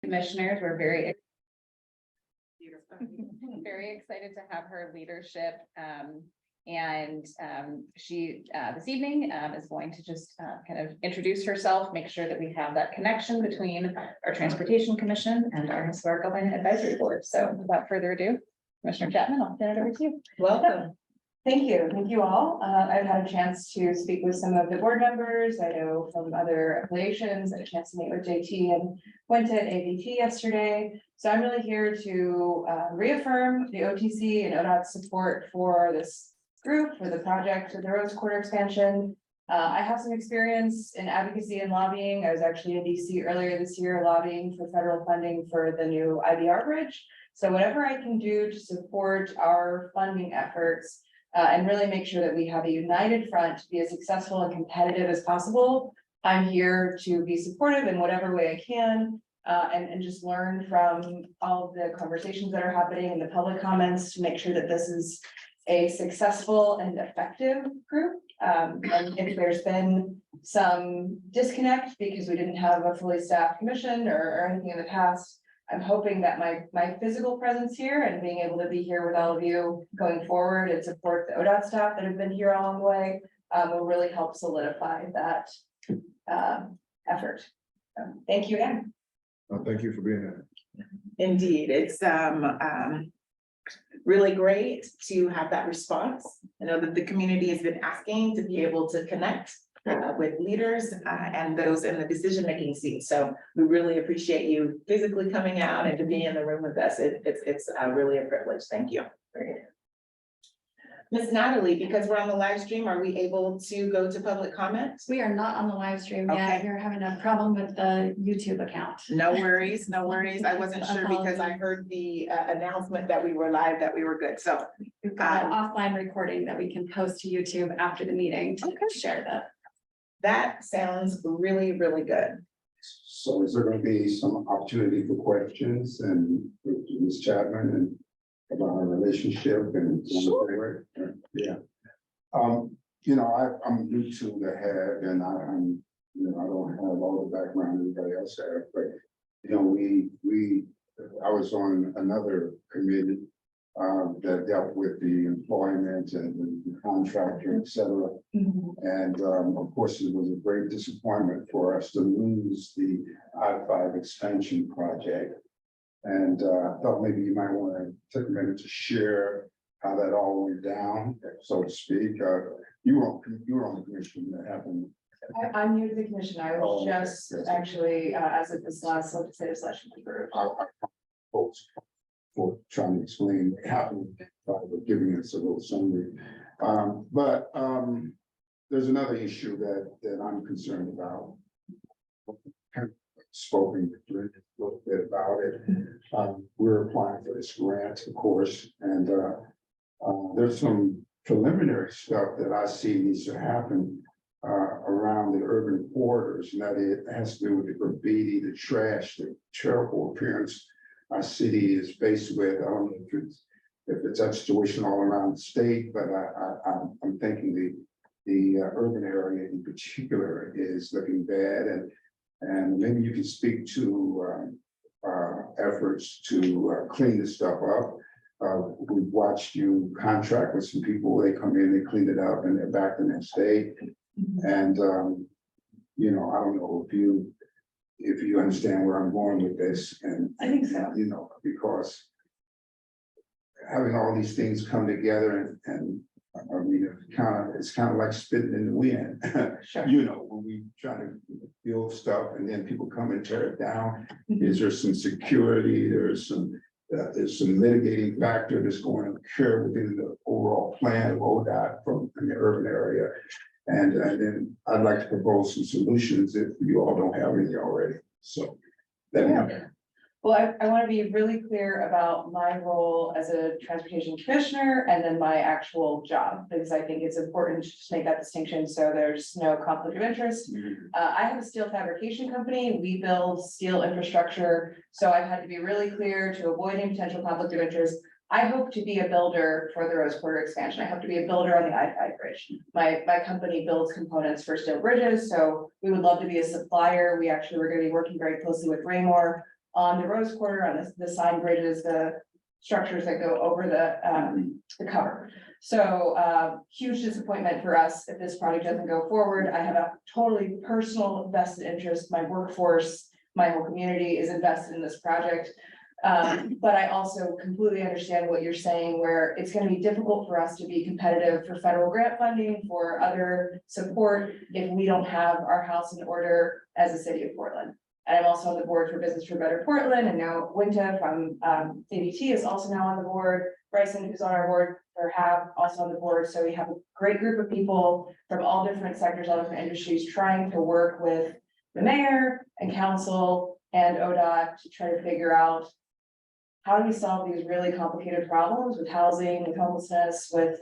Commissioners, we're very very excited to have her leadership. She this evening is going to just kind of introduce herself, make sure that we have that connection between our Transportation Commission and our Historical Advisory Board. So without further ado, Commissioner Chapman, I'll turn it over to you. Welcome. Thank you. Thank you all. I've had a chance to speak with some of the board members. I know from other affiliations, I had a chance to meet with JT and went to ABT yesterday. So I'm really here to reaffirm the OTC and ODOT support for this group, for the project of the Rose Quarter expansion. I have some experience in advocacy and lobbying. I was actually in DC earlier this year lobbying for federal funding for the new IBR bridge. So whatever I can do to support our funding efforts and really make sure that we have a united front to be as successful and competitive as possible. I'm here to be supportive in whatever way I can and just learn from all of the conversations that are happening in the public comments to make sure that this is a successful and effective group. And if there's been some disconnect because we didn't have a fully staffed commission or anything in the past, I'm hoping that my physical presence here and being able to be here with all of you going forward and support the ODOT staff that have been here along the way will really help solidify that effort. So, thank you again. Well, thank you for being here. Indeed, it's really great to have that response. I know that the community has been asking to be able to connect with leaders and those in the decision-making seat. So we really appreciate you physically coming out and to be in the room with us. It's really a privilege. Thank you. Ms. Natalie, because we're on the live stream, are we able to go to public comment? We are not on the live stream yet. Okay. You're having a problem with the YouTube account. No worries, no worries. I wasn't sure because I heard the announcement that we were live, that we were good. So We've got an offline recording that we can post to YouTube after the meeting to share that. that sounds really, really good. So is there going to be some opportunity for questions and with Ms. Chapman and about our relationship and? Sure. Yeah. I'm new to the HAAB and I'm, I don't have all the background everybody else has, but I was on another committee that dealt with the employment and the contractor, et cetera. And of course, it was a great disappointment for us to lose the I-5 expansion project. And I thought maybe you might want to take a minute to share how that all went down, so to speak. You were on the commission when that happened. I'm new to the commission. I was just actually, as of this last legislative session, approved. Folks for trying to explain what happened, giving us a little summary. But there's another issue that I'm concerned about. Spoken a little bit about it. We're applying for this grant, of course, and there's some preliminary stuff that I see needs to happen around the urban corridors, and that it has to do with the graffiti, the trash, the terrible appearance our city is faced with. I don't know if it's that situation all around the state, but I'm thinking the urban area in particular is looking bad, and maybe you can speak to efforts to clean this stuff up. We've watched you contract with some people. They come in, they clean it up, and they're back the next day. And I don't know if you understand where I'm going with this, and I think so. Because having all these things come together and I mean, it's kind of like spitting in the wind. Sure. When we try to build stuff and then people come and tear it down. Is there some security? There's some mitigating factor that's going to occur within the overall plan of ODOT in the urban area. And then I'd like to propose some solutions if you all don't have any already. So Well, I want to be really clear about my role as a transportation commissioner and then my actual job, because I think it's important to just make that distinction so there's no conflict of interest. I have a steel fabrication company. We build steel infrastructure. So I've had to be really clear to avoid any potential conflict of interest. I hope to be a builder for the Rose Quarter expansion. I hope to be a builder on the I-5 bridge. My company builds components for steel bridges, so we would love to be a supplier. We actually were going to be working very closely with Raymore on the rose quarter, on the sign bridges, the structures that go over the cover. So, huge disappointment for us if this project doesn't go forward. I have a totally personal vested interest. My workforce, my whole community is invested in this project. But I also completely understand what you're saying, where it's gonna be difficult for us to be competitive for federal grant funding, for other support, if we don't have our house in order as a city of Portland. And I'm also on the board for Business for Better Portland, and now Winta from ABT is also now on the board. Bryson, who's on our board for HAAB, also on the board. So we have a great group of people from all different sectors, all different industries, trying to work with the mayor and council and ODOT to try to figure out how do we solve these really complicated problems with housing, with homelessness, with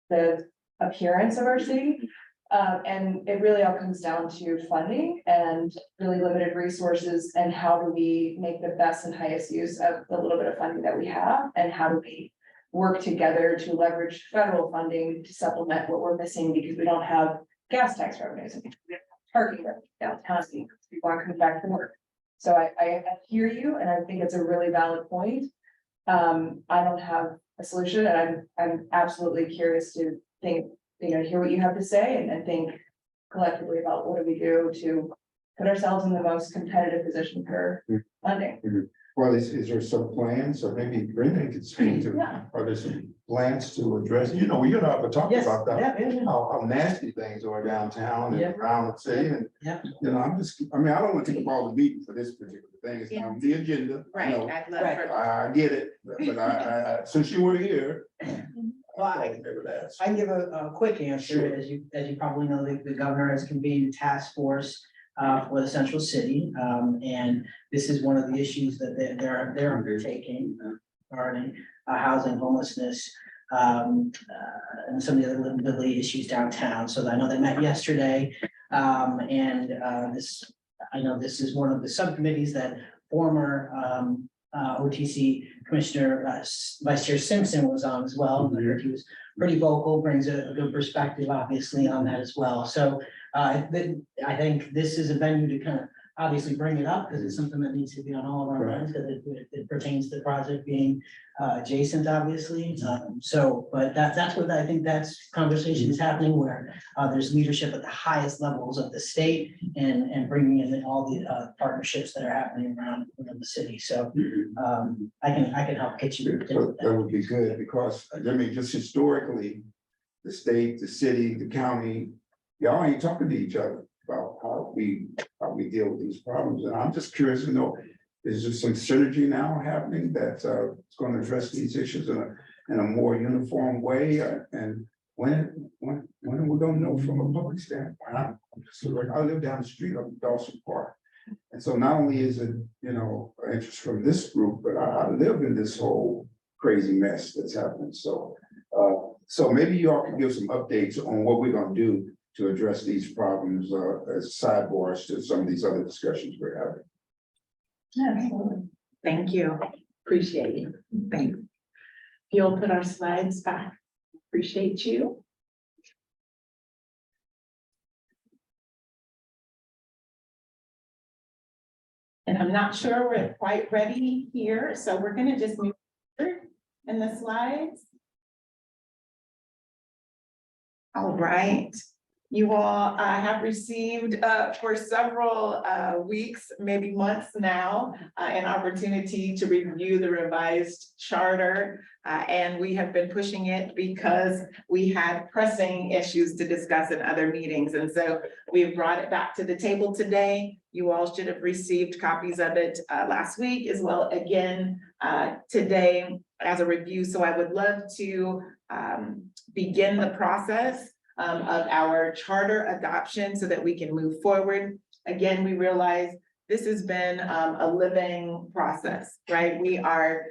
the appearance of our city. And it really all comes down to funding and really limited resources, and how do we make the best and highest use of the little bit of funding that we have, and how do we work together to leverage federal funding to supplement what we're missing, because we don't have gas tax revenues, and we have parking revenue downtown, so people aren't coming back from work. So I hear you, and I think it's a really valid point. I don't have a solution, and I'm absolutely curious to think, hear what you have to say, and think collectively about what do we do to put ourselves in the most competitive position for funding. Well, is there some plans, or maybe Brenda could speak to, Yeah. are there some plans to address, we have talked Yes, about that. yeah. How nasty things are downtown Yeah. and around the city, and, Yeah. I don't want to take up all the meeting for this particular thing, it's not on the agenda. I Right, know. I'd love Right. for. I get it, but I, since you were here. Well, I can give a quick answer. Sure. As you probably know, the governor has convened a task force for the central city. And this is one of the issues that they're undertaking regarding housing, homelessness, and some of the other livability issues downtown. So I know they met yesterday. I know this is one of the subcommittees that former OTC Commissioner Vice Chair Simpson was on as well. I heard he was pretty vocal, brings a good perspective, obviously, on that as well. So I think this is a venue to kind of obviously bring it up, because it's something that needs to be on all of our minds, because it pertains to the project being adjacent, obviously. But that's what I think, that's conversation is happening, where there's leadership at the highest levels of the state, and bringing in all the partnerships that are happening around the city. So I can help get you. That would be good, because, just historically, the state, the city, the county, y'all ain't talking to each other about how we deal with these problems. And I'm just curious to know, is there some synergy now happening that's going to address these issues in a more uniform way? And when are we going to know from a public standpoint? I live down the street of Dawson Park. And so not only is it, interest from this group, but I live in this whole crazy mess that's happening. So maybe you all can give some updates on what we're going to do to address these problems as sidebars to some of these other discussions we're having. Absolutely. Thank you. Appreciate you. Thanks. You'll put our slides back. Appreciate you. And I'm not sure we're quite ready here, so we're gonna just move forward in the slides. All right. You all have received for several weeks, maybe months now, an opportunity to review the revised charter. And we have been pushing it because we had pressing issues to discuss in other meetings. And so we've brought it back to the table today. You all should have received copies of it last week, as well again today as a review. So I would love to begin the process of our charter adoption so that we can move forward. Again, we realize this has been a living process, right? We are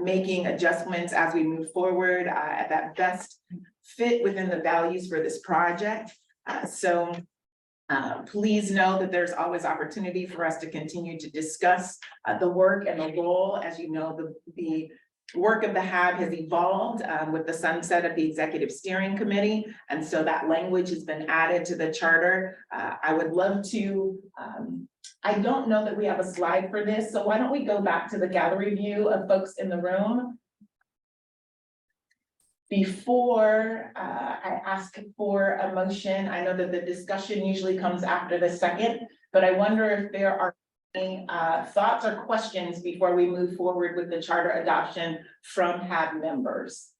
making adjustments as we move forward at that best fit within the values for this project. Please know that there's always opportunity for us to continue to discuss the work and the role. As you know, the work of the HAAB has evolved with the sunset of the Executive Steering Committee. And so that language has been added to the charter. I would love to I don't know that we have a slide for this, so why don't we go back to the gallery view of folks in the room? Before I ask for a motion, I know that the discussion usually comes after the second, but I wonder if there are any thoughts or questions before we move forward with the charter adoption from HAAB members.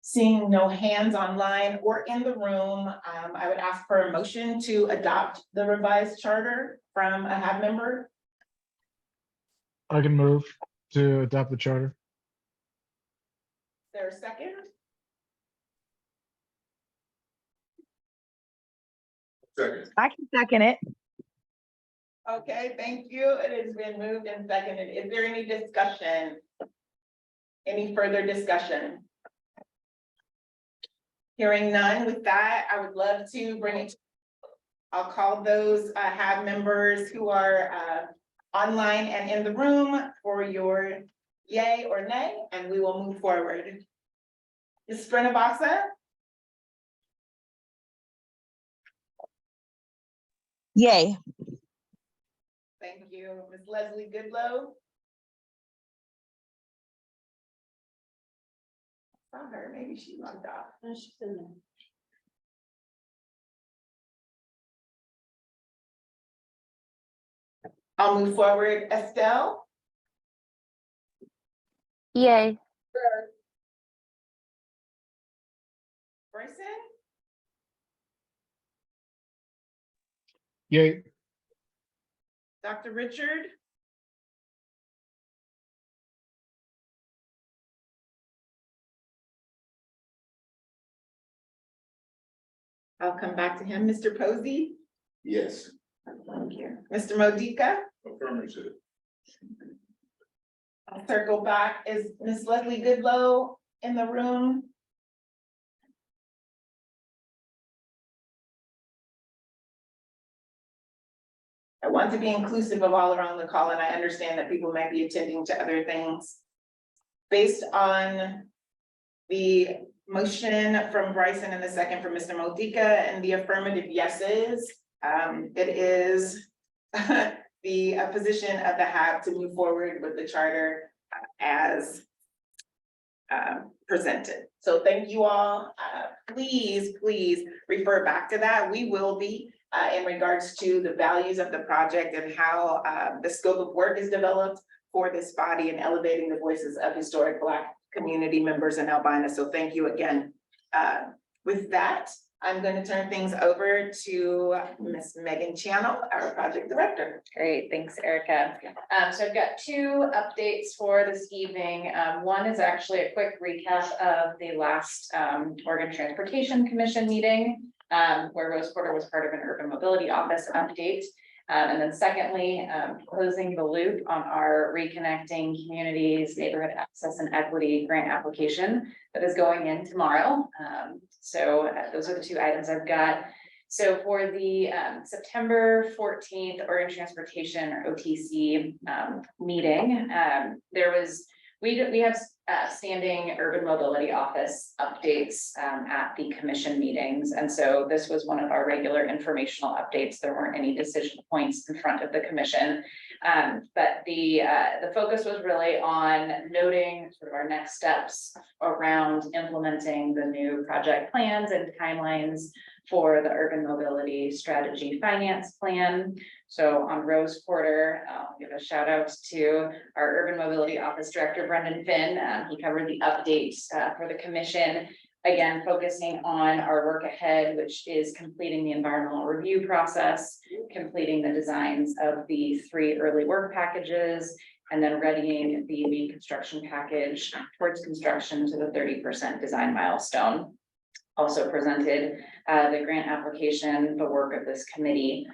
Seeing no hands online or in the room, I would ask for a motion to adopt the revised charter from a HAAB member. I can move to adopt the charter. Is there a second? Second. I can second it. Okay, thank you. It has been moved and seconded. Is there any discussion? Any further discussion? Hearing none, with that, I would love to bring it. I'll call those HAAB members who are online and in the room for your yay or nay, and we will move forward. Ms. Srinivasa, Yay. thank you. Ms. Leslie Goodlow. Saw her, maybe she logged off. No, she's in there. I'll move forward. Estelle, Yay. Bryson, Yay. Dr. Richard. I'll come back to him. Mr. Posey. Yes. Thank you. Mr. Modica. Affirmative. I'll circle back. Is Ms. Leslie Goodlow in the room? I want to be inclusive of all around the call, and I understand that people might be attending to other things. Based on the motion from Bryson and the second from Mr. Modica and the affirmative yeses, it is the position of the HAAB to move forward with the charter as presented. So thank you all. Please refer back to that. We will be in regards to the values of the project and how the scope of work is developed for this body and elevating the voices of historic Black community members in Albina. So thank you again. With that, I'm going to turn things over to Ms. Megan Channel, our project director. Great, thanks, Erica. So I've got two updates for this evening. One is actually a quick recap of the last Oregon Transportation Commission meeting, where Rose Porter was part of an urban mobility office update. And then secondly, closing the loop on our Reconnecting Communities Neighborhood Access and Equity grant application that is going in tomorrow. So those are the two items I've got. So for the September 14th Oregon Transportation or OTC meeting, we have standing urban mobility office updates at the commission meetings. And so this was one of our regular informational updates. There weren't any decision points in front of the commission. But the focus was really on noting sort of our next steps around implementing the new project plans and timelines for the urban mobility strategy finance plan. So on Rose Porter, I'll give a shout out to our urban mobility office director, Brendan Finn. He covered the updates for the commission, again, focusing on our work ahead, which is completing the environmental review process, completing the designs of the 3 early work packages, and then readying the main construction package towards construction to the 30% design milestone. Also presented the grant application, the work of this committee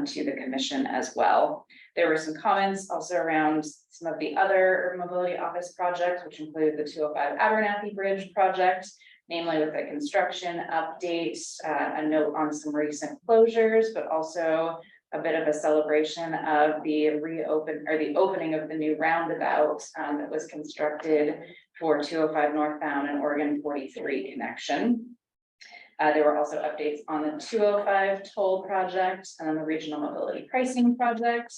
to the commission as well. There were some comments also around some of the other urban mobility office projects, which include the 205 Abernathy Bridge project, namely with a construction update, a note on some recent closures, but also a bit of a celebration of the opening of the new roundabout that was constructed for 205 northbound and Oregon 43 connection. There were also updates on the 205 toll project and then the regional mobility pricing project.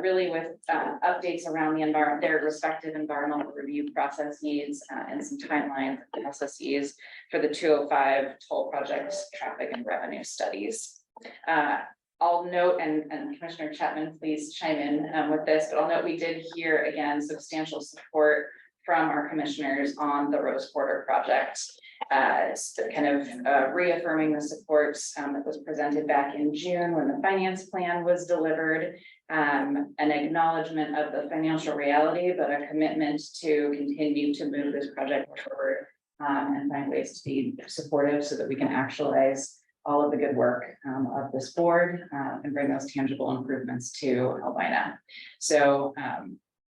Really with updates around the environment, their respective environmental review processes and some timelines and processes for the 205 toll project traffic and revenue studies. I'll note, and Commissioner Chapman, please chime in with this, but I'll note we did hear again substantial support from our commissioners on the Rose Quarter project. Kind of reaffirming the support that was presented back in June when the finance plan was delivered. An acknowledgement of the financial reality, but a commitment to continue to move this project forward and find ways to be supportive so that we can actualize all of the good work of this board and bring those tangible improvements to Albina. So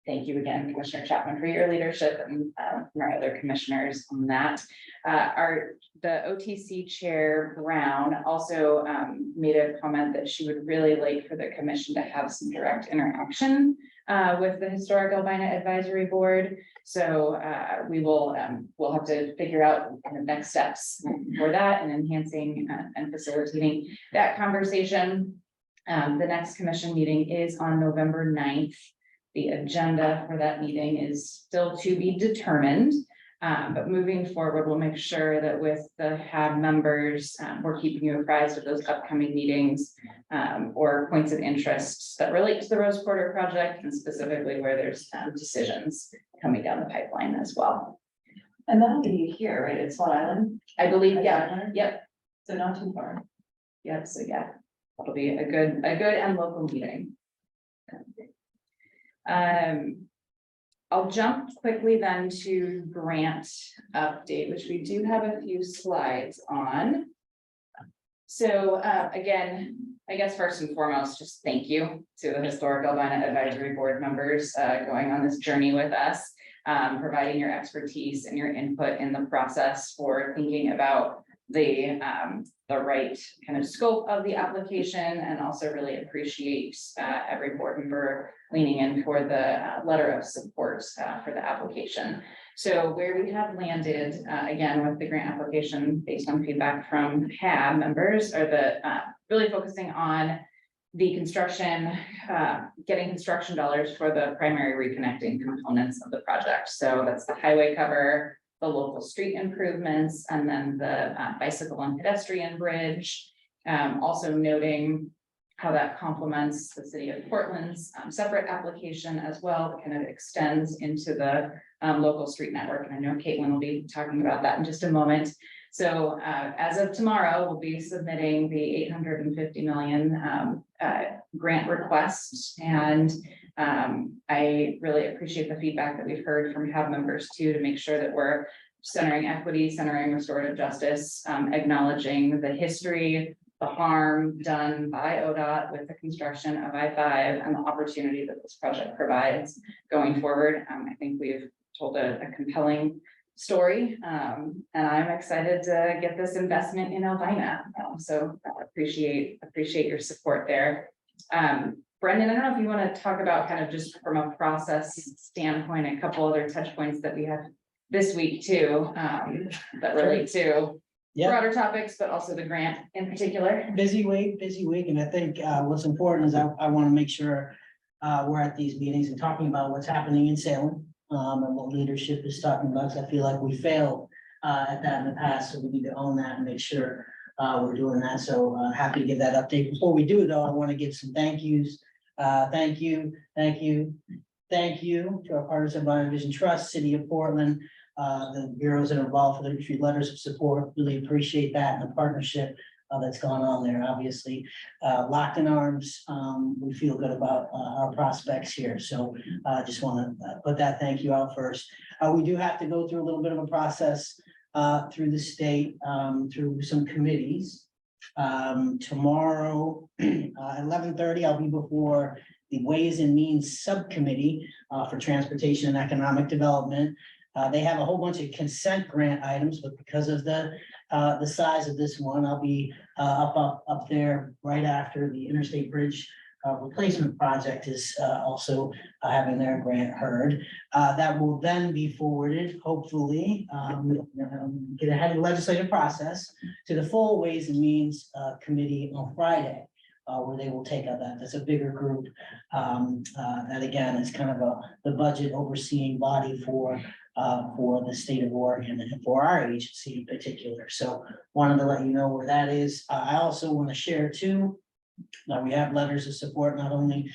thank you again, Commissioner Chapman, for your leadership and our other commissioners on that. The OTC Chair Brown also made a comment that she would really like for the commission to have some direct interaction with the Historic Albina Advisory Board. So we'll have to figure out kind of next steps for that and enhancing and facilitating that conversation. The next commission meeting is on November 9th. The agenda for that meeting is still to be determined, but moving forward, we'll make sure that with the HAAB members, we're keeping you apprised of those upcoming meetings or points of interest that relate to the Rose Quarter project and specifically where there's decisions coming down the pipeline as well. And that'll be here, right? It's Swan Island. I believe, yeah, yep, So not too far. yep. So yeah, that'll be a good and local meeting. I'll jump quickly then to grant update, which we do have a few slides on. So again, I guess first and foremost, just thank you to the Historic Albina Advisory Board members going on this journey with us, providing your expertise and your input in the process for thinking about the right kind of scope of the application, and also really appreciate every board member leaning in for the letter of support for the application. So where we have landed again with the grant application based on feedback from HAAB members are the really focusing on the construction, getting construction dollars for the primary reconnecting components of the project. So that's the highway cover, the local street improvements, and then the bicycle and pedestrian bridge. Also noting how that complements the city of Portland's separate application as well, that kind of extends into the local street network. And I know Caitlin will be talking about that in just a moment. So as of tomorrow, we'll be submitting the 850 million grant request. And I really appreciate the feedback that we've heard from HAAB members too, to make sure that we're centering equity, centering restorative justice, acknowledging the history, the harm done by ODOT with the construction of I-5 and the opportunity that this project provides going forward. I think we've told a compelling story, and I'm excited to get this investment in Albina. So appreciate your support there. Brendan, I don't know if you want to talk about kind of just from a process standpoint, a couple other touch points that we have this week too, that relate to broader topics, but also the grant in particular. Busy week, and I think what's important is I want to make sure we're at these meetings and talking about what's happening in Salem and what leadership is talking about. So I feel like we failed at that in the past, so we need to own that and make sure we're doing that. So happy to give that update. Before we do though, I want to give some thank yous. Thank you to our partners at Albina Vision Trust, City of Portland, the bureaus that are involved for the letters of support. Really appreciate that and the partnership that's gone on there. Obviously, locked in arms. We feel good about our prospects here. So just want to put that thank you out first. We do have to go through a little bit of a process through the state, through some committees. Tomorrow at 11:30, I'll be before the Ways and Means Subcommittee for Transportation and Economic Development. They have a whole bunch of consent grant items, but because of the size of this one, I'll be up there right after the Interstate Bridge replacement project is also having their grant heard. That will then be forwarded, hopefully, get ahead of the legislative process to the full Ways and Means Committee on Friday, where they will take up that's a bigger group. That again is kind of the budget overseeing body for the state of Oregon and for our agency in particular. So wanted to let you know where that is. I also want to share too, that we have letters of support, not only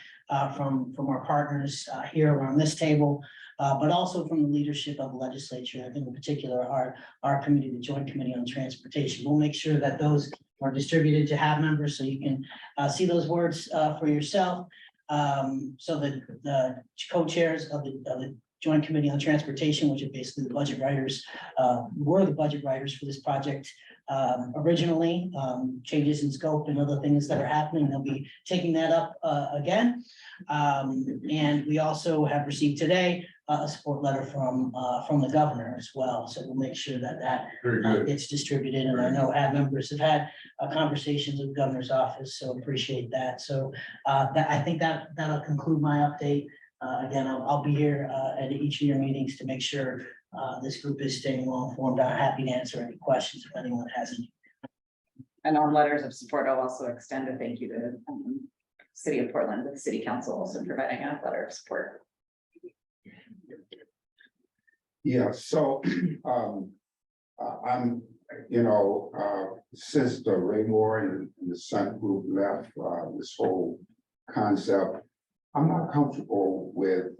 from our partners here around this table, but also from the leadership of the legislature, and in particular, our committee, the Joint Committee on Transportation. We'll make sure that those are distributed to HAAB members so you can see those words for yourself. So that the co-chairs of the Joint Committee on Transportation, which are basically the budget writers, were the budget writers for this project originally. Changes in scope and other things that are happening, they'll be taking that up again. And we also have received today a support letter from the governor as well. So we'll make sure that gets distributed. And I know HAAB members have had conversations with the governor's office, so appreciate that. So I think that'll conclude my update. Again, I'll be here at each of your meetings to make sure this group is staying well informed. I'm happy to answer any questions if anyone has any. And on letters of support, I'll also extend a thank you to City of Portland, with the City Council also providing a letter of support. Yeah, so I'm, since the Raymore and the Sun Group left this whole concept, I'm not comfortable with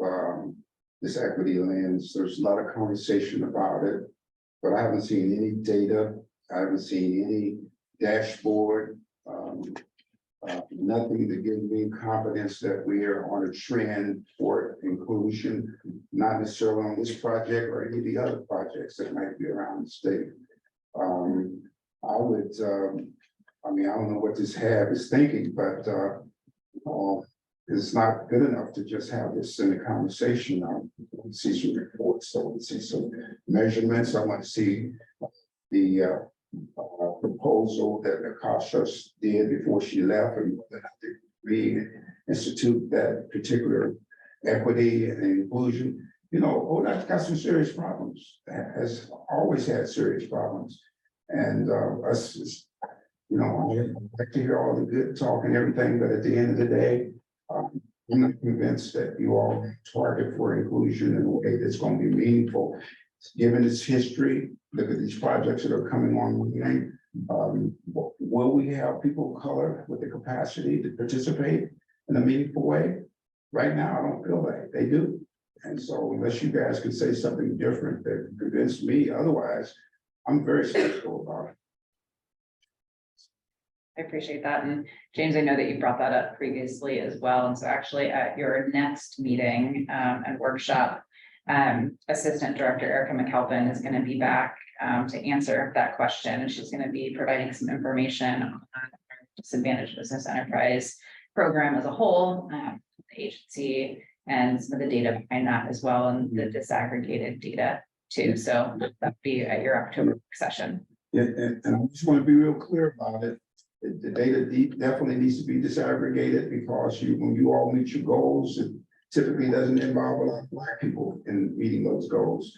this equity lens. There's a lot of conversation about it, but I haven't seen any data. I haven't seen any dashboard, nothing to give me confidence that we are on a trend for inclusion, not necessarily on this project or any of the other projects that might be around the state. I don't know what this HAAB is thinking, but it's not good enough to just have this in a conversation. I want to see some reports, I want to see some measurements, I want to see the proposal that Natasha did before she left, and whether or not they reinstitute that particular equity and inclusion. ODOT's got some serious problems, has always had serious problems. And I like to hear all the good talk and everything, but at the end of the day, I'm not convinced that you all target for inclusion in a way that's going to be meaningful. Given its history, look at these projects that are coming online. Will we have people of color with the capacity to participate in a meaningful way? Right now, I don't feel like they do. And so unless you guys can say something different that convince me otherwise, I'm very skeptical about it. I appreciate that. And James, I know that you brought that up previously as well. And so actually at your next meeting and workshop, Assistant Director Erica McAlpin is going to be back to answer that question. And she's going to be providing some information on our Disadvantaged Business Enterprise program as a whole, the agency, and some of the data behind that as well, and the disaggregated data too. So that'll be at your October work session. Yeah, and I just want to be real clear about it. The data definitely needs to be disaggregated, because when you all meet your goals, it typically doesn't involve a lot of Black people in meeting those goals.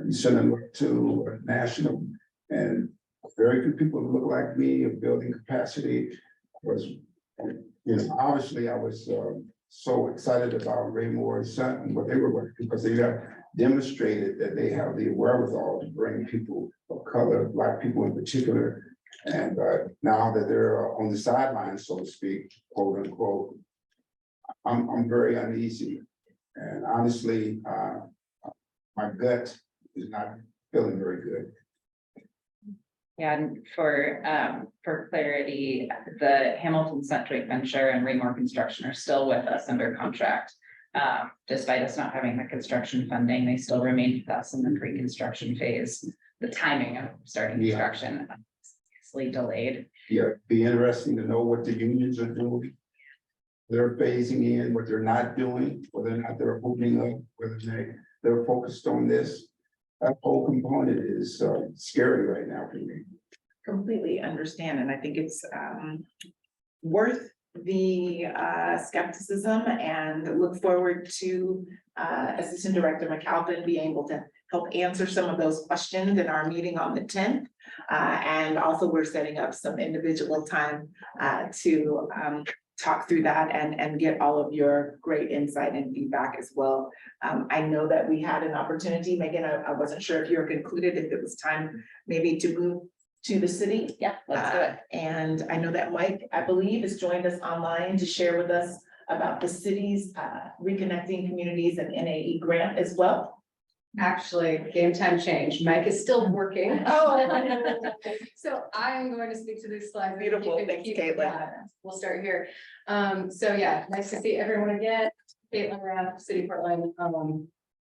You send them to a national, and very few people who look like me of building capacity. Obviously I was so excited about Raymore and Sutton and what they were working, because they have demonstrated that they have the wherewithal to bring people of color, Black people in particular. And now that they're on the sidelines, so to speak, quote unquote, I'm very uneasy. And honestly, my gut is not feeling very good. Yeah, and for clarity, the Hamilton Sut joint venture and Raymore Construction are still with us under contract. Despite us not having the construction funding, they still remain with us in the pre-construction phase. The timing of starting construction is delayed. Yeah, be interesting to know what the unions are doing. They're phasing in, what they're not doing, whether or not they're opening up, whether they're focused on this. That whole component is scary right now for me. Completely understand, and I think it's worth the skepticism and look forward to Assistant Director McAlpin being able to help answer some of those questions in our meeting on the 10th. And also we're setting up some individual time to talk through that and get all of your great insight and feedback as well. I know that we had an opportunity, Megan, I wasn't sure if you were concluded, if it was time maybe to move to the city. Yeah, let's do it. And I know that Mike, I believe, has joined us online to share with us about the city's reconnecting communities and NAE grant as well. Actually, game time change. Mike is still working. Oh. So I'm going to speak to these slides. You Beautiful. can Thanks, keep- Caitlin. yeah, We'll start here. So yeah, nice to see everyone again. Caitlin Rapp, City Portland,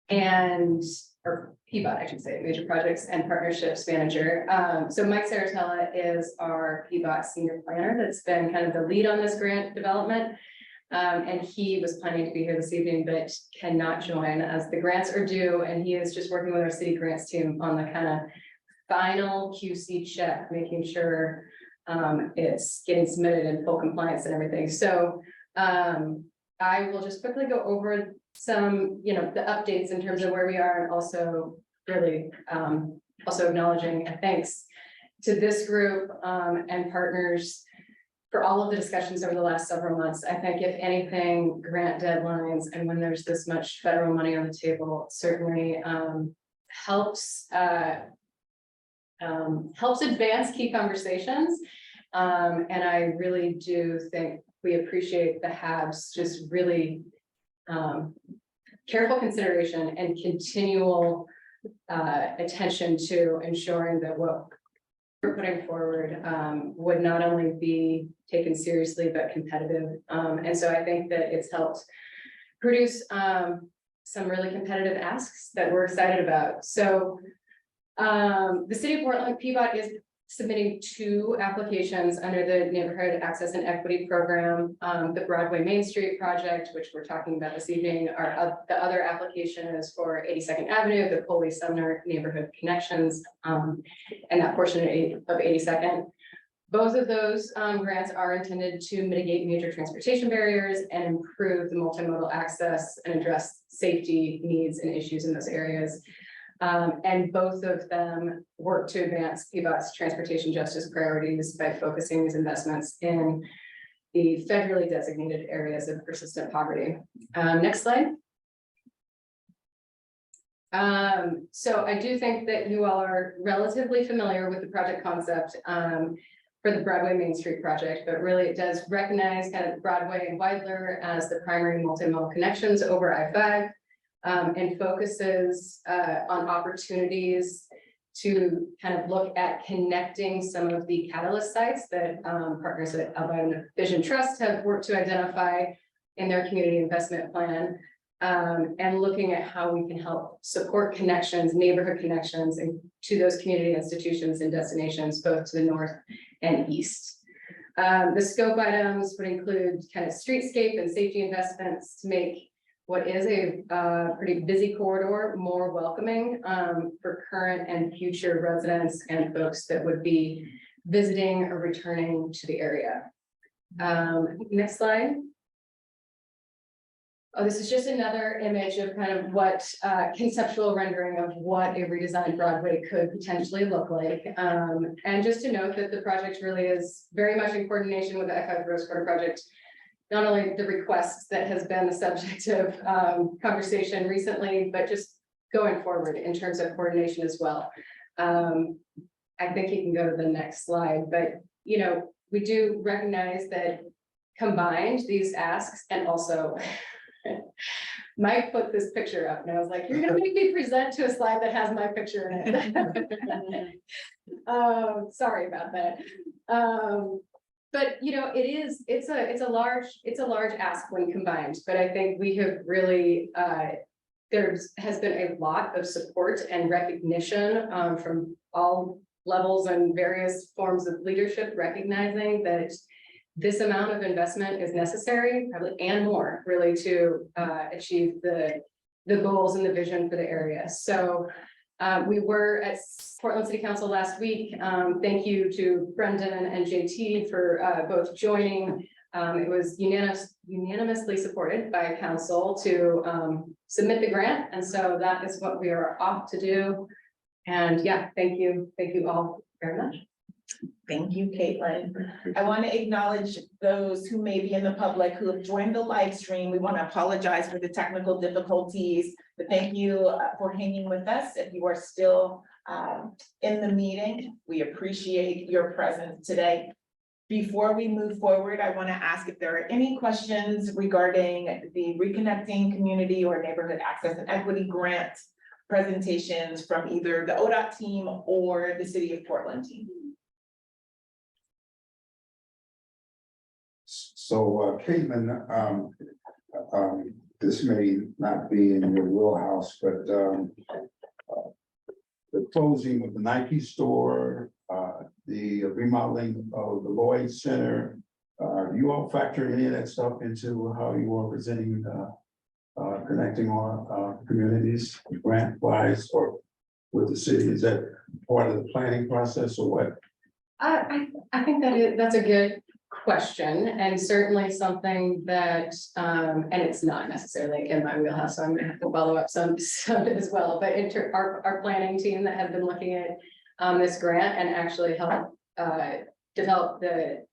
and, or PBOT, I should say, Major Projects and Partnerships Manager. So Mike Saratella is our PBOT Senior Planner that's been kind of the lead on this grant development. And he was planning to be here this evening, but cannot join as the grants are due. And he is just working with our city grants team on the kind of final QC check, making sure it's getting submitted in full compliance and everything. So I will just quickly go over some, the updates in terms of where we are, and also really also acknowledging thanks to this group and partners for all of the discussions over the last several months. I think if anything, grant deadlines and when there's this much federal money on the table, certainly helps advance key conversations. And I really do think we appreciate the HAAB's just really careful consideration and continual attention to ensuring that what we're putting forward would not only be taken seriously, but competitive. And so I think that it's helped produce some really competitive asks that we're excited about. So the City of Portland, PBOT is submitting 2 applications under the Neighborhood Access and Equity Program. The Broadway Main Street project, which we're talking about this evening, the other application is for 82nd Avenue, the Coley Sumner Neighborhood Connections, and that portion of 82nd. Both of those grants are intended to mitigate major transportation barriers and improve the multimodal access and address safety needs and issues in those areas. And both of them work to advance PBOT's transportation justice priorities by focusing these investments in the federally designated areas of persistent poverty. Next slide. So I do think that you all are relatively familiar with the project concept for the Broadway Main Street project, but really it does recognize kind of Broadway and Weidler as the primary multimodal connections over I-5. And focuses on opportunities to kind of look at connecting some of the catalyst sites that partners at Albion Vision Trust have worked to identify in their community investment plan, and looking at how we can help support connections, neighborhood connections, and to those community institutions and destinations, both to the north and east. The scope items would include kind of streetscape and safety investments to make what is a pretty busy corridor more welcoming for current and future residents and folks that would be visiting or returning to the area. Next slide. Oh, this is just another image of kind of what conceptual rendering of what a redesigned Broadway could potentially look like. And just to note that the project really is very much in coordination with the I-5 Rose Quarter project. Not only the request that has been the subject of conversation recently, but just going forward in terms of coordination as well. I think you can go to the next slide, but we do recognize that combined these asks, and also Mike put this picture up and I was like, you're gonna make me present to a slide that has my picture in it. Sorry about that. But it's a large ask when combined, but I think we have really, there has been a lot of support and recognition from all levels and various forms of leadership, recognizing that this amount of investment is necessary, probably, and more, really, to achieve the goals and the vision for the area. So we were at Portland City Council last week. Thank you to Brendan and JT for both joining It was unanimously supported by council to submit the grant, and so that is what we are off to do. And yeah, thank you all very much. Thank you, Caitlin. I want to acknowledge those who may be in the public who have joined the live stream. We want to apologize for the technical difficulties, but thank you for hanging with us. If you are still in the meeting, we appreciate your presence today. Before we move forward, I want to ask if there are any questions regarding the Reconnecting Community or Neighborhood Access and Equity Grant presentations from either the ODOT team or the City of Portland team. So, Caitlin, this may not be in your wheelhouse, but the closing of the Nike store, the remodeling of the Lloyd Center, you all factor any of that stuff into how you are presenting, connecting our communities grant-wise or with the city? Is that part of the planning process or what? I think that's a good question, and certainly something that, and it's not necessarily in my wheelhouse, so I'm gonna have to follow up some as well, but our planning team that have been looking at this grant and actually help develop the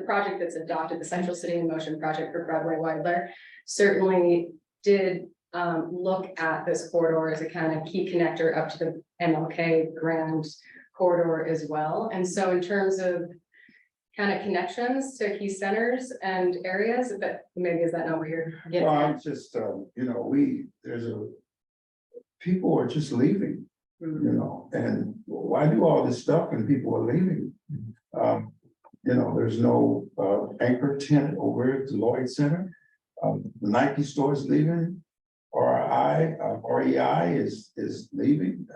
project that's adopted, the Central City in Motion project for Broadway Wilder, certainly did look at this corridor as a kind of key connector up to the MLK Grand corridor as well. And so in terms of kind of connections to key centers and areas, but maybe is that not what you're getting Well, at? I'm just, you know, people are just leaving, you know, and why do all this stuff when people are leaving? You know, there's no anchor tenant over at the Lloyd Center. The Nike store is leaving. REI is leaving.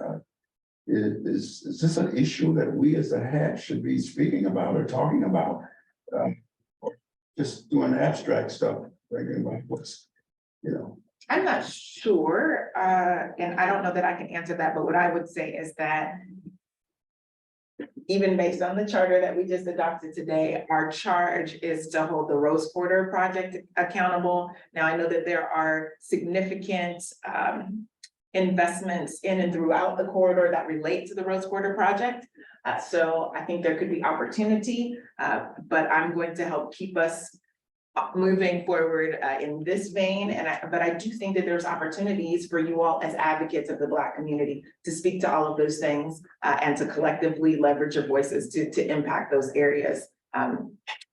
Is this an issue that we as a HAAB should be speaking about or talking about? Or just doing abstract stuff, thinking about what's, you know. I'm not sure, and I don't know that I can answer that, but what I would say is that even based on the charter that we just adopted today, our charge is to hold the Rose Quarter project accountable. Now, I know that there are significant investments in and throughout the corridor that relate to the Rose Quarter project. So I think there could be opportunity, but I'm going to help keep us moving forward in this vein. But I do think that there's opportunities for you all as advocates of the Black community to speak to all of those things and to collectively leverage your voices to impact those areas.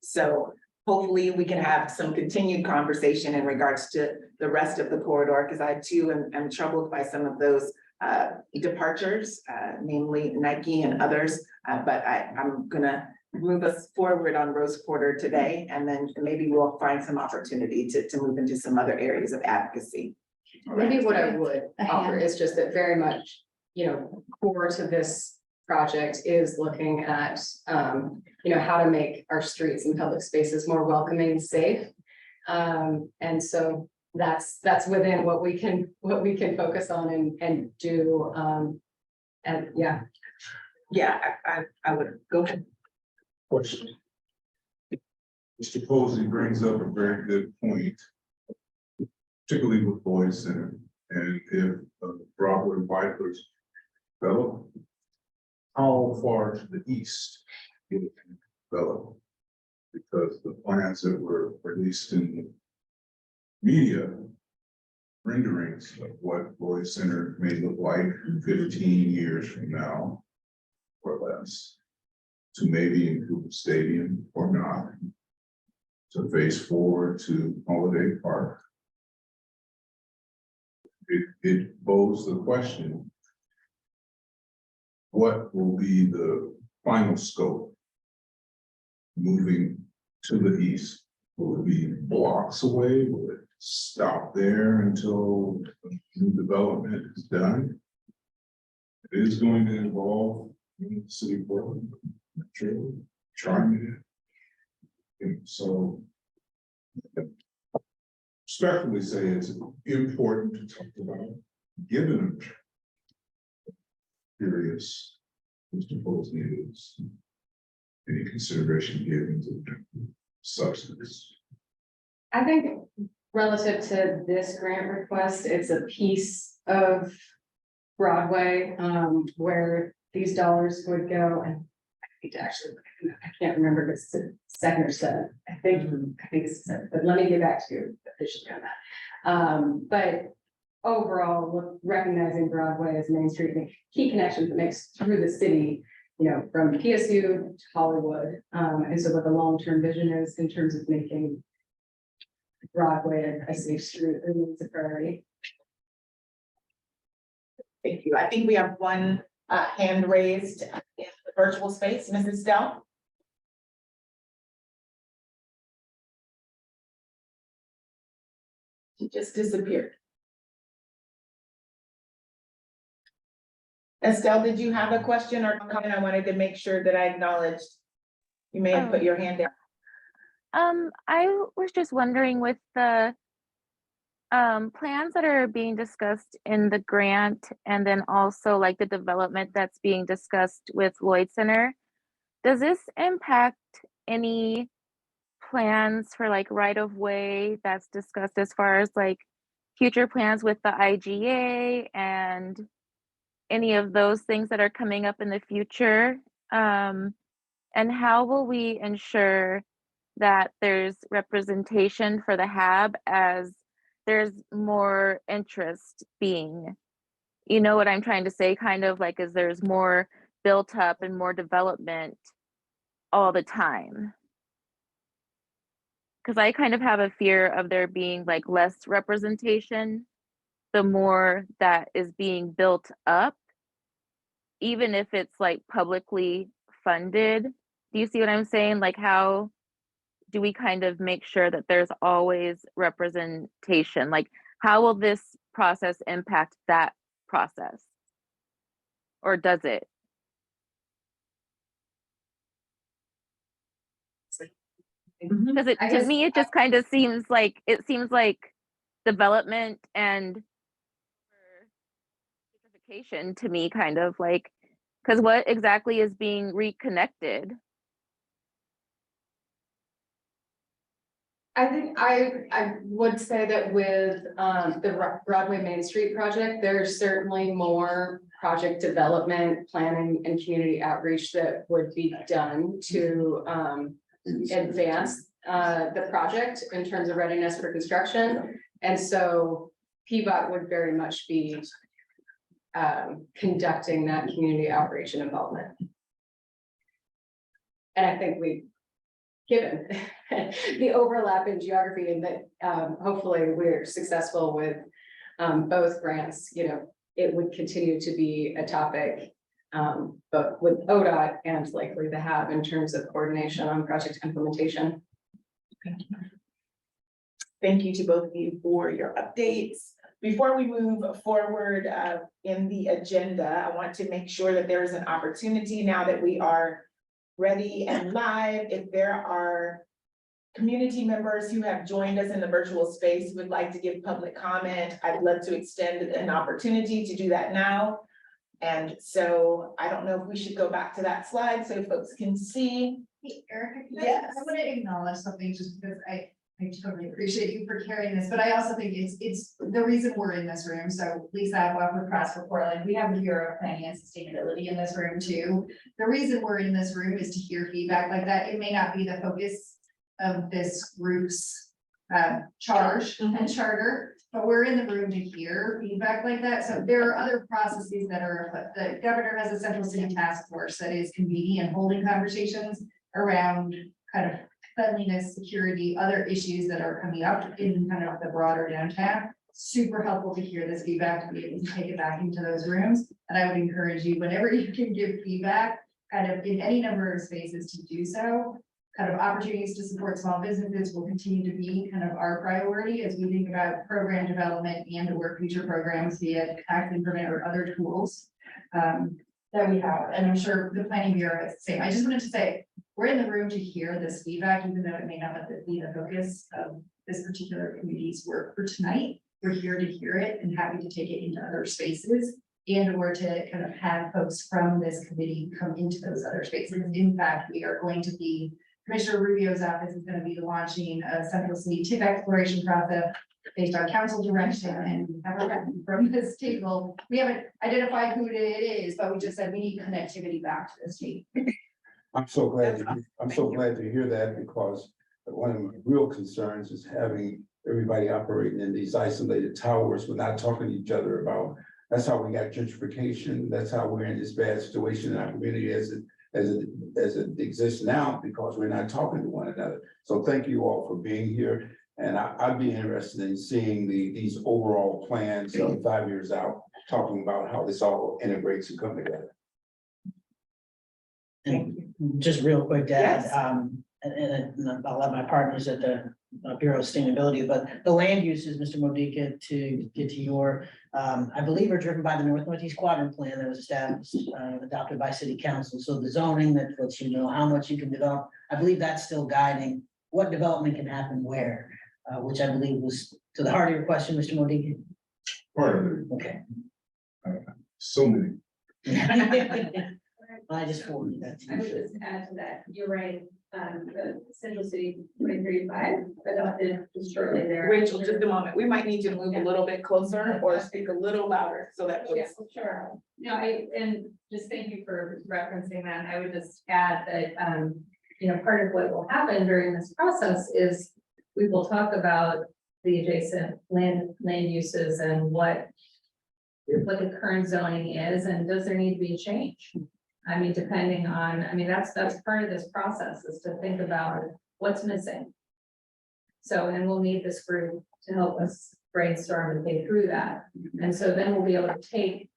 So hopefully we can have some continued conversation in regards to the rest of the corridor, because I too am troubled by some of those departures, namely Nike and others. But I'm gonna move us forward on Rose Quarter today, and then maybe we'll find some opportunity to move into some other areas of advocacy. Maybe what I would offer is just that very much, you know, core to this project is looking at, you know, how to make our streets and public spaces more welcoming and safe. And so that's within what we can focus on and do. And yeah. Yeah, I would go ahead. Question. Mr. Posey brings up a very good point, particularly with Lloyd Center. And if Broadway Wipers develop, how far to the east it can develop? Because the plans that were released in the media renderings of what Lloyd Center may look like 15 years from now or less, to maybe include the stadium or not, to face forward to Holiday Park. It poses the question, what will be the final scope moving to the east? Will it be blocks away? Will it stop there until new development is done? It is going to involve the city of Portland. Trying it. And so respectfully say it's important to talk about, given serious Mr. Posey is any consideration given to substance. I think relative to this grant request, it's a piece of Broadway, where these dollars would go, and I need to actually, I can't remember if it's the second or third. I think it's the second, but let me get back to you officially on that. But overall, recognizing Broadway as Main Street, and key connections that makes through the city, you know, from PSU to Hollywood. And so what the long-term vision is in terms of making Broadway a safe street remains a priority. Thank you. I think we have one hand raised in the virtual space, Mrs. Dell. She just disappeared. Estelle, did you have a question or comment? I wanted to make sure that I acknowledged. You may have put your hand down. I was just wondering with the plans that are being discussed in the grant and then also like the development that's being discussed with Lloyd Center, does this impact any plans for like right of way that's discussed as far as like future plans with the IGA and any of those things that are coming up in the future? And how will we ensure that there's representation for the HAAB as there's more interest being, you know what I'm trying to say, kind of like as there's more built up and more development all the time? Because I kind of have a fear of there being like less representation the more that is being built up, even if it's like publicly funded. Do you see what I'm saying? Like, how do we kind of make sure that there's always representation? Like, how will this process impact that process? Or does it? Because I to guess me, it just kind of seems like development and certification to me, kind of like, because what exactly is being reconnected? I think I would say that with the Broadway Main Street project, there's certainly more project development, planning, and community outreach that would be done to advance the project in terms of readiness for construction. And so PBOT would very much be conducting that community outreach and involvement. And I think given the overlap in geography and that hopefully we're successful with both grants, you know, it would continue to be a topic, but with ODOT and likely the HAAB in terms of coordination on project implementation. Thank you to both of you for your updates. Before we move forward in the agenda, I want to make sure that there is an opportunity now that we are ready and live. If there are community members who have joined us in the virtual space who would like to give public comment, I'd love to extend an opportunity to do that now. And so I don't know if we should go back to that slide so folks can see. Hey, Erica, Yes. I want to acknowledge something just because I totally appreciate you for carrying this, but I also think it's the reason we're in this room. So Lisa, I work with Cross for Portland. We have the Bureau of Planning and Sustainability in this room too. The reason we're in this room is to hear feedback like that. It may not be the focus of this group's charge and charter, but we're in the room to hear feedback like that. So there are other processes that are, the governor has a central city task force that is convening and holding conversations around kind of cleanliness, security, other issues that are coming up in kind of the broader downtown. Super helpful to hear this feedback, to be able to take it back into those rooms. And I would encourage you, whenever you can give feedback, kind of in any number of spaces to do so. Kind of opportunities to support small businesses will continue to be kind of our priority as we think about program development and or future programs via tax increment or other tools that we have. And I'm sure the planning bureau is the same. I just wanted to say, we're in the room to hear this feedback, even though it may not be the focus of this particular committee's work for tonight. We're here to hear it and happy to take it into other spaces and or to kind of have folks from this committee come into those other spaces. In fact, we are going to be Commissioner Rubio's office is gonna be launching a central city tip exploration process based on council direction, and we haven't gotten from this table. We haven't identified who it is, but we just said we need connectivity back to the state. I'm so glad, I'm so glad to hear that, because one of my real concerns is having everybody operating in these isolated towers. We're not talking to each other about, that's how we got gentrification. That's how we're in this bad situation in our community as it exists now, because we're not talking to one another. So thank you all for being here. And I'd be interested in seeing these overall plans 5 years out, talking about how this all integrates and come together. And just real quick to add, Yes. and I'll let my partners at the Bureau of Sustainability, but the land uses, Mr. Modica, to get to your, I believe are driven by the Northeast Quadrant Plan that was established, adopted by City Council. So the zoning that lets you know how much you can develop, I believe that's still guiding what development can happen where, which I believe was to the heart of your question, Mr. Modica. Part of it, Okay. so many. I just forwarded that to I would you. just add to that, you're right, the Central City 2035 adopted just shortly there. Rachel, just a moment. We might need to move a little bit closer or speak a little louder so that. Yeah, sure. No, and just thank you for referencing that. I would just add that, part of what will happen during this process is we will talk about the adjacent land uses and what the current zoning is, and does there need to be a change? I mean, depending on, that's part of this process, is to think about what's missing. So, and we'll need this group to help us brainstorm and think through that. And so then we'll be able to take,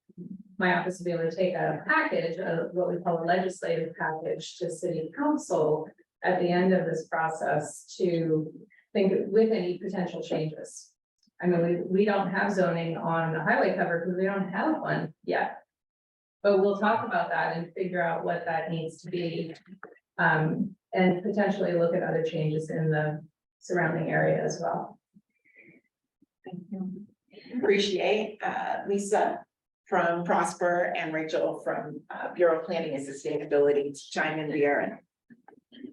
my office will be able to take a package of what we call a legislative package to city council at the end of this process to think with any potential changes. I mean, we don't have zoning on the highway cover because we don't have one yet. But we'll talk about that and figure out what that needs to be. And potentially look at other changes in the surrounding area as well. Thank you. Appreciate Lisa from Prosper and Rachel from Bureau of Planning and Sustainability to chime in there and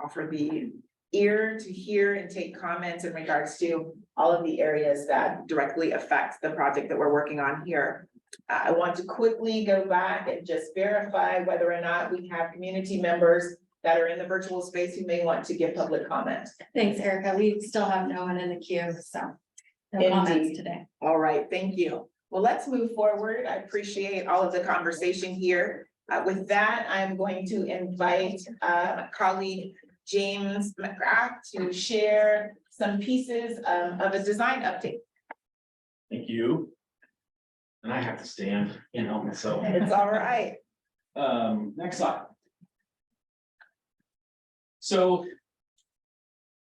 offer the ear to hear and take comments in regards to all of the areas that directly affect the project that we're working on here. I want to quickly go back and just verify whether or not we have community members that are in the virtual space who may want to give public comment. Thanks, Erica. We still have no one in the queue, so no comments Indeed. today. All right, thank you. Well, let's move forward. I appreciate all of the conversation here. With that, I'm going to invite my colleague James McGrath to share some pieces of a design update. Thank you. And I have to stand, so. It's all right. Next slide. So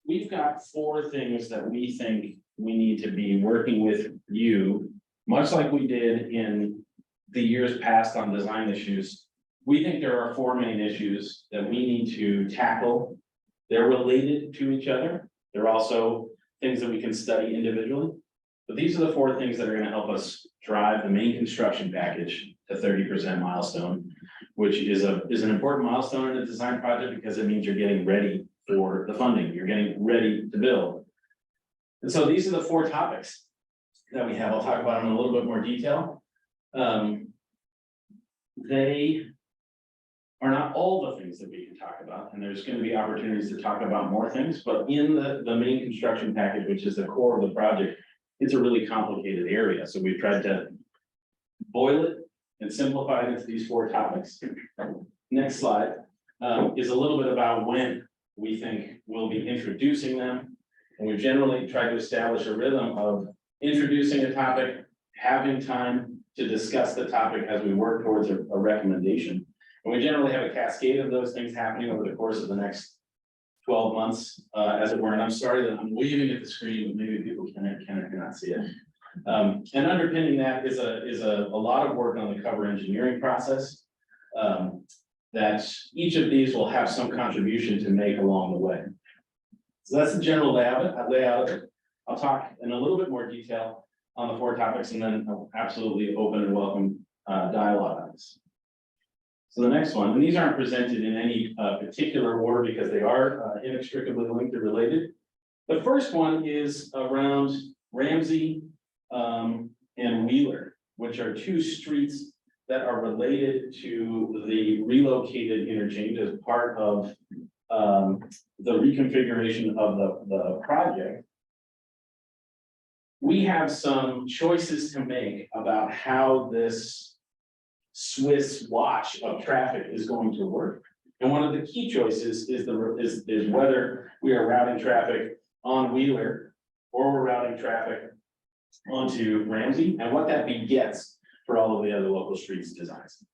we've got 4 things that we think we need to be working with you, much like we did in the years past on design issues. We think there are 4 main issues that we need to tackle. They're related to each other. They're also things that we can study individually. But these are the 4 things that are going to help us drive the main construction package to 30% milestone, which is an important milestone in a design project because it means you're getting ready for the funding. You're getting ready to build. And so these are the 4 topics that we have. I'll talk about them in a little bit more detail. They are not all the things that we can talk about, and there's going to be opportunities to talk about more things, but in the main construction package, which is the core of the project, it's a really complicated area. So we've tried to boil it and simplify it into these 4 topics. Next slide is a little bit about when we think we'll be introducing them. And we've generally tried to establish a rhythm of introducing a topic, having time to discuss the topic as we work towards a recommendation. And we generally have a cascade of those things happening over the course of the next 12 months, as it were. And I'm sorry that I'm waving at the screen, but maybe people cannot see it. And underpinning that is a lot of work on the cover engineering process. That each of these will have some contribution to make along the way. So that's the general layout of it. I'll talk in a little bit more detail on the 4 topics, and then I'll absolutely open and welcome dialogue on this. So the next one, and these aren't presented in any particular order because they are inextricably linked or related. The first one is around Ramsey and Wheeler, which are two streets that are related to the relocated interchange as part of the reconfiguration of the project. We have some choices to make about how this Swiss watch of traffic is going to work. And one of the key choices is whether we are routing traffic on Wheeler or we're routing traffic onto Ramsey and what that begets for all of the other local streets designs.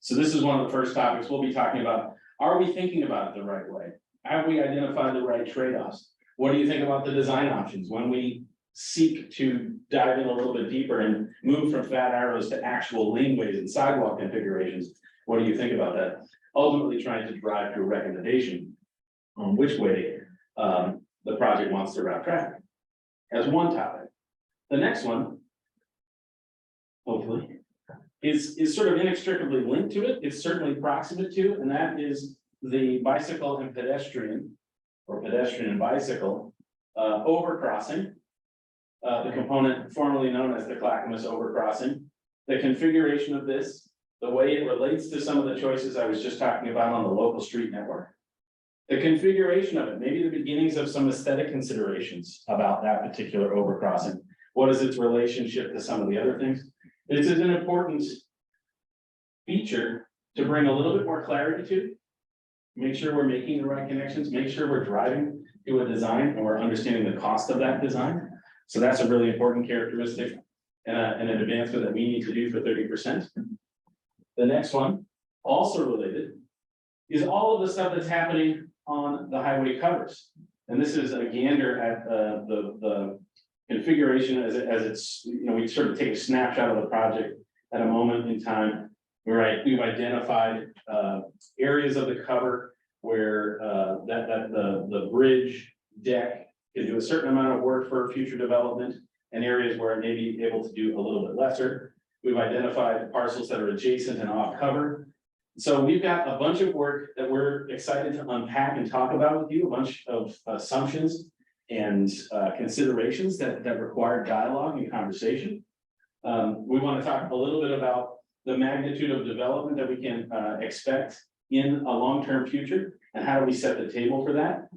So this is one of the first topics we'll be talking about. Are we thinking about it the right way? Have we identified the right trade-offs? What do you think about the design options when we seek to dive in a little bit deeper and move from fat arrows to actual laneways and sidewalk configurations? What do you think about that? Ultimately trying to drive to a recommendation on which way the project wants to route traffic as one topic. The next one, hopefully, is sort of inextricably linked to it. It's certainly proximate to, and that is the bicycle and pedestrian, or pedestrian and bicycle overcrossing. The component formerly known as the Clackamas overcrossing, the configuration of this, the way it relates to some of the choices I was just talking about on the local street network. The configuration of it, maybe the beginnings of some aesthetic considerations about that particular overcrossing. What is its relationship to some of the other things? This is an important feature to bring a little bit more clarity to. Make sure we're making the right connections, make sure we're driving to a design and we're understanding the cost of that design. So that's a really important characteristic and an advancement that we need to do for 30%. The next one, also related, is all of the stuff that's happening on the highway covers. And this is a gander at the configuration as it's, we sort of take a snapshot of the project at a moment in time. We've identified areas of the cover where the bridge deck can do a certain amount of work for future development and areas where it may be able to do a little bit lesser. We've identified parcels that are adjacent and off cover. So we've got a bunch of work that we're excited to unpack and talk about with you, a bunch of assumptions and considerations that require dialogue and conversation. We want to talk a little bit about the magnitude of development that we can expect in a long-term future and how do we set the table for that.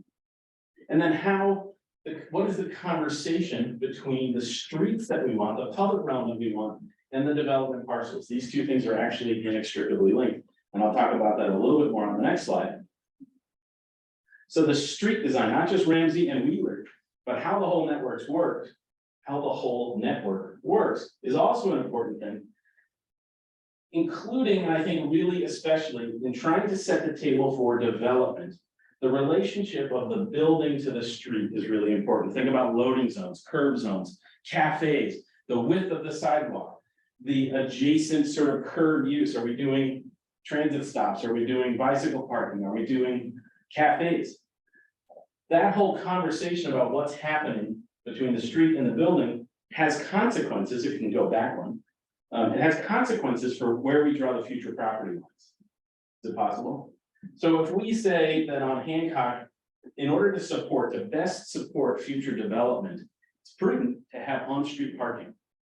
And then what is the conversation between the streets that we want, the public realm that we want, and the development parcels? These two things are actually inextricably linked. And I'll talk about that a little bit more on the next slide. So the street design, not just Ramsey and Wheeler, but how the whole network works is also an important thing, including, and I think really especially in trying to set the table for development. The relationship of the building to the street is really important. Think about loading zones, curb zones, cafes, the width of the sidewalk, the adjacent sort of curb use. Are we doing transit stops? Are we doing bicycle parking? Are we doing cafes? That whole conversation about what's happening between the street and the building has consequences, if you can go back one. It has consequences for where we draw the future property lines. Is it possible? So if we say that on Hancock, in order to best support future development, it's prudent to have on-street parking,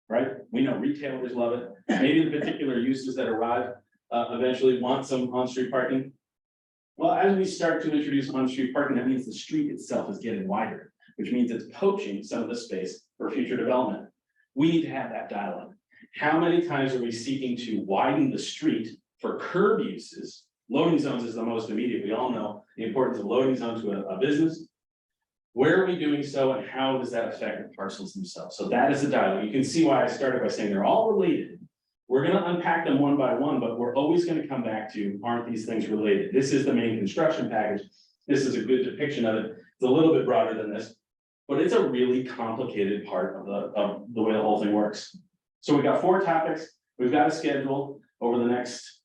right? We know retailers love it. Maybe the particular uses that arrive eventually want some on-street parking. Well, as we start to introduce on-street parking, that means the street itself is getting wider, which means it's poaching some of the space for future development. We need to have that dialogue. How many times are we seeking to widen the street for curb uses? Loading zones is the most immediate. We all know the importance of loading zones to a business. Where are we doing so and how does that affect the parcels themselves? So that is the dialogue. You can see why I started by saying they're all related. We're going to unpack them one by one, but we're always going to come back to, aren't these things related? This is the main construction package. This is a good depiction of it. It's a little bit broader than this, but it's a really complicated part of the way the whole thing works. So we've got 4 topics. We've got a schedule over the next,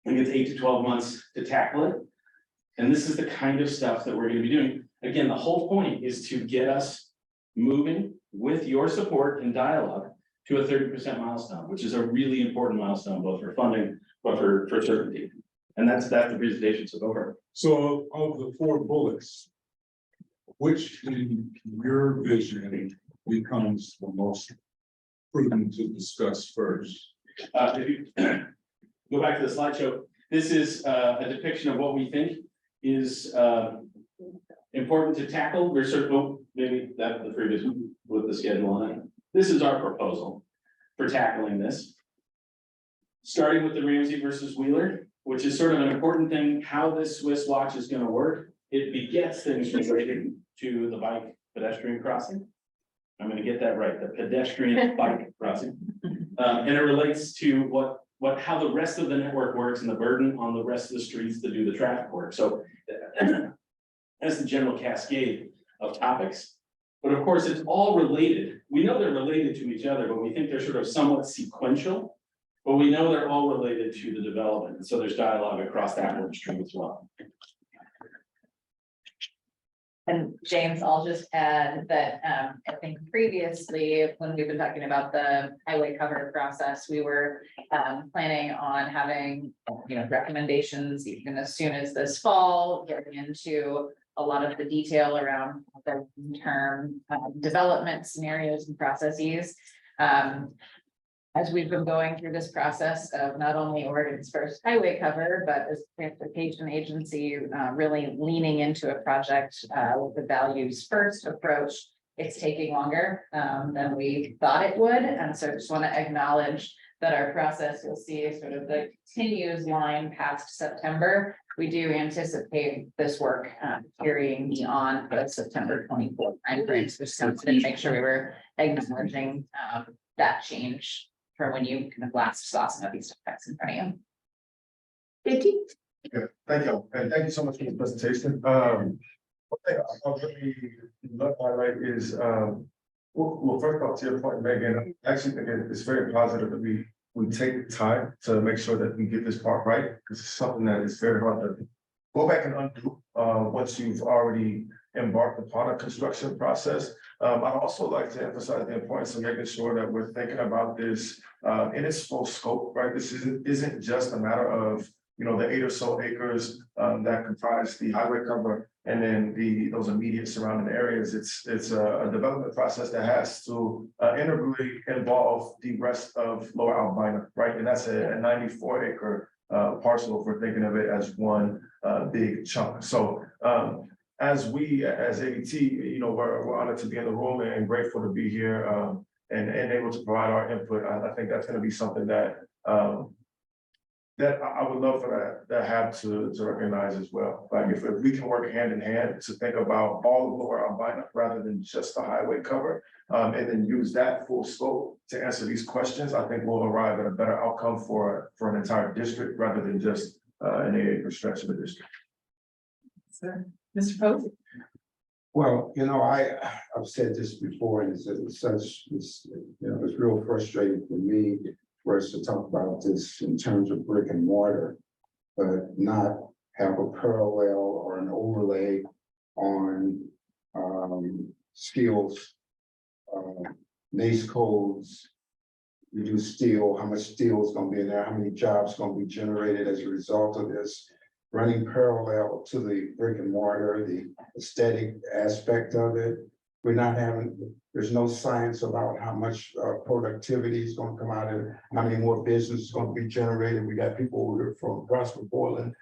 I think it's 8 to 12 months to tackle it. And this is the kind of stuff that we're going to be doing. Again, the whole point is to get us moving with your support and dialogue to a 30% milestone, which is a really important milestone, both for funding, but for certainty. And that's the presentation so far. So of the 4 bullets, which in your vision becomes the most prudent to discuss first? If you go back to the slideshow, this is a depiction of what we think is important to tackle. We're sort of, maybe that the previous one with the schedule on it. This is our proposal for tackling this. Starting with the Ramsey versus Wheeler, which is sort of an important thing, how this Swiss watch is going to work. It begets things related to the bike pedestrian crossing. I'm going to get that right, the pedestrian bike crossing. And it relates to how the rest of the network works and the burden on the rest of the streets to do the traffic work. So that's the general cascade of topics. But of course, it's all related. We know they're related to each other, but we think they're sort of somewhat sequential. But we know they're all related to the development. And so there's dialogue across that work stream as well. And James, I'll just add that I think previously, when we've been talking about the highway cover process, we were planning on having, recommendations even as soon as this fall, getting into a lot of the detail around the term development scenarios and processes. As we've been going through this process of not only Oregon's first highway cover, but as a transportation agency really leaning into a project with the values first approach, it's taking longer than we thought it would. And so I just want to acknowledge that our process, you'll see sort of the continues line past September. We do anticipate this work carrying beyond the September 24th timeframe. So just wanted to make sure we were acknowledging that change for when you kind of last saw some of these effects in front of you. Yeah, thank you, and thank you so much for the presentation. One thing I'll really love to highlight is, well, first off, to your point, Megan, I actually think it's very positive that we take the time to make sure that we get this part right, because it's something that is very hard to go back and undo once you've already embarked upon a construction process. I'd also like to emphasize the importance of making sure that we're thinking about this in its full scope, right? This isn't just a matter of, the 8 or so acres that comprise the highway cover and then those immediate surrounding areas. It's a development process that has to integrally involve the rest of Lower Albina, right? And that's a 94-acre parcel if we're thinking of it as one big chunk. So as ABT, we're honored to be in the room and grateful to be here and able to provide our input. I think that's going to be something that that I would love for that HAAB to recognize as well. Like if we can work hand in hand to think about all of Lower Albina rather than just the highway cover, and then use that full scope to answer these questions, I think we'll arrive at a better outcome for an entire district rather than just an 8-acre stretch of a district. Sir, Mr. Post? Well, I've said this before, and it's real frustrating for me for us to talk about this in terms of brick and mortar, but not have a parallel or an overlay on skills, NACE codes. We do steel, how much steel is going to be in there, how many jobs going to be generated as a result of this, running parallel to the brick and mortar, the aesthetic aspect of it. There's no science about how much productivity is going to come out of it, how many more business is going to be generated. We got people who are from Prosper Portland.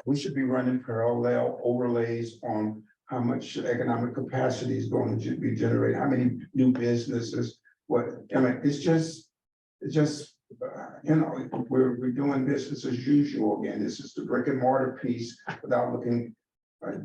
We should be running parallel overlays on how much economic capacity is going to be generated, how many new businesses. It's just we're doing business as usual again. This is the brick and mortar piece without looking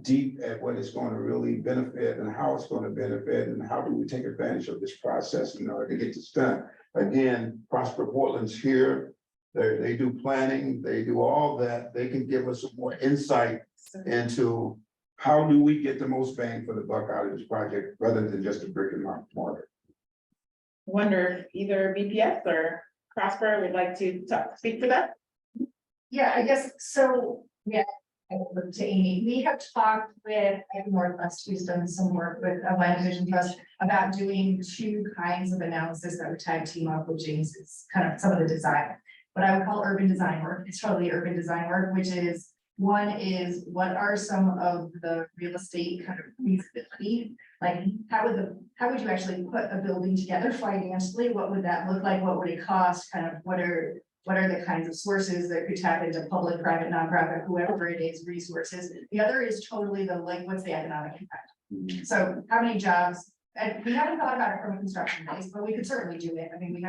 deep at what it's going to really benefit and how it's going to benefit and how do we take advantage of this process in order to get this done. Again, Prosper Portland's here. They do planning, they do all that. They can give us some more insight into how do we get the most bang for the buck out of this project rather than just a brick and mortar. Wonder if either BPS or Prosper would like to speak to that? Yeah, I guess, so, yeah, I will look to Amy. We have talked with Northwest, who's done some work with a land division trust about doing two kinds of analysis that would tag team up with James. It's kind of some of the design, what I would call urban design work. It's totally urban design work, which is one is what are some of the real estate kind of feasibility? Like how would you actually put a building together financially? What would that look like? What would it cost? Kind of what are the kinds of sources that could tap into public, private, nonprofit, whoever it is, resources? The other is totally the like, what's the economic impact? So how many jobs, and we haven't thought about it from a construction base, but we could certainly do it. I mean,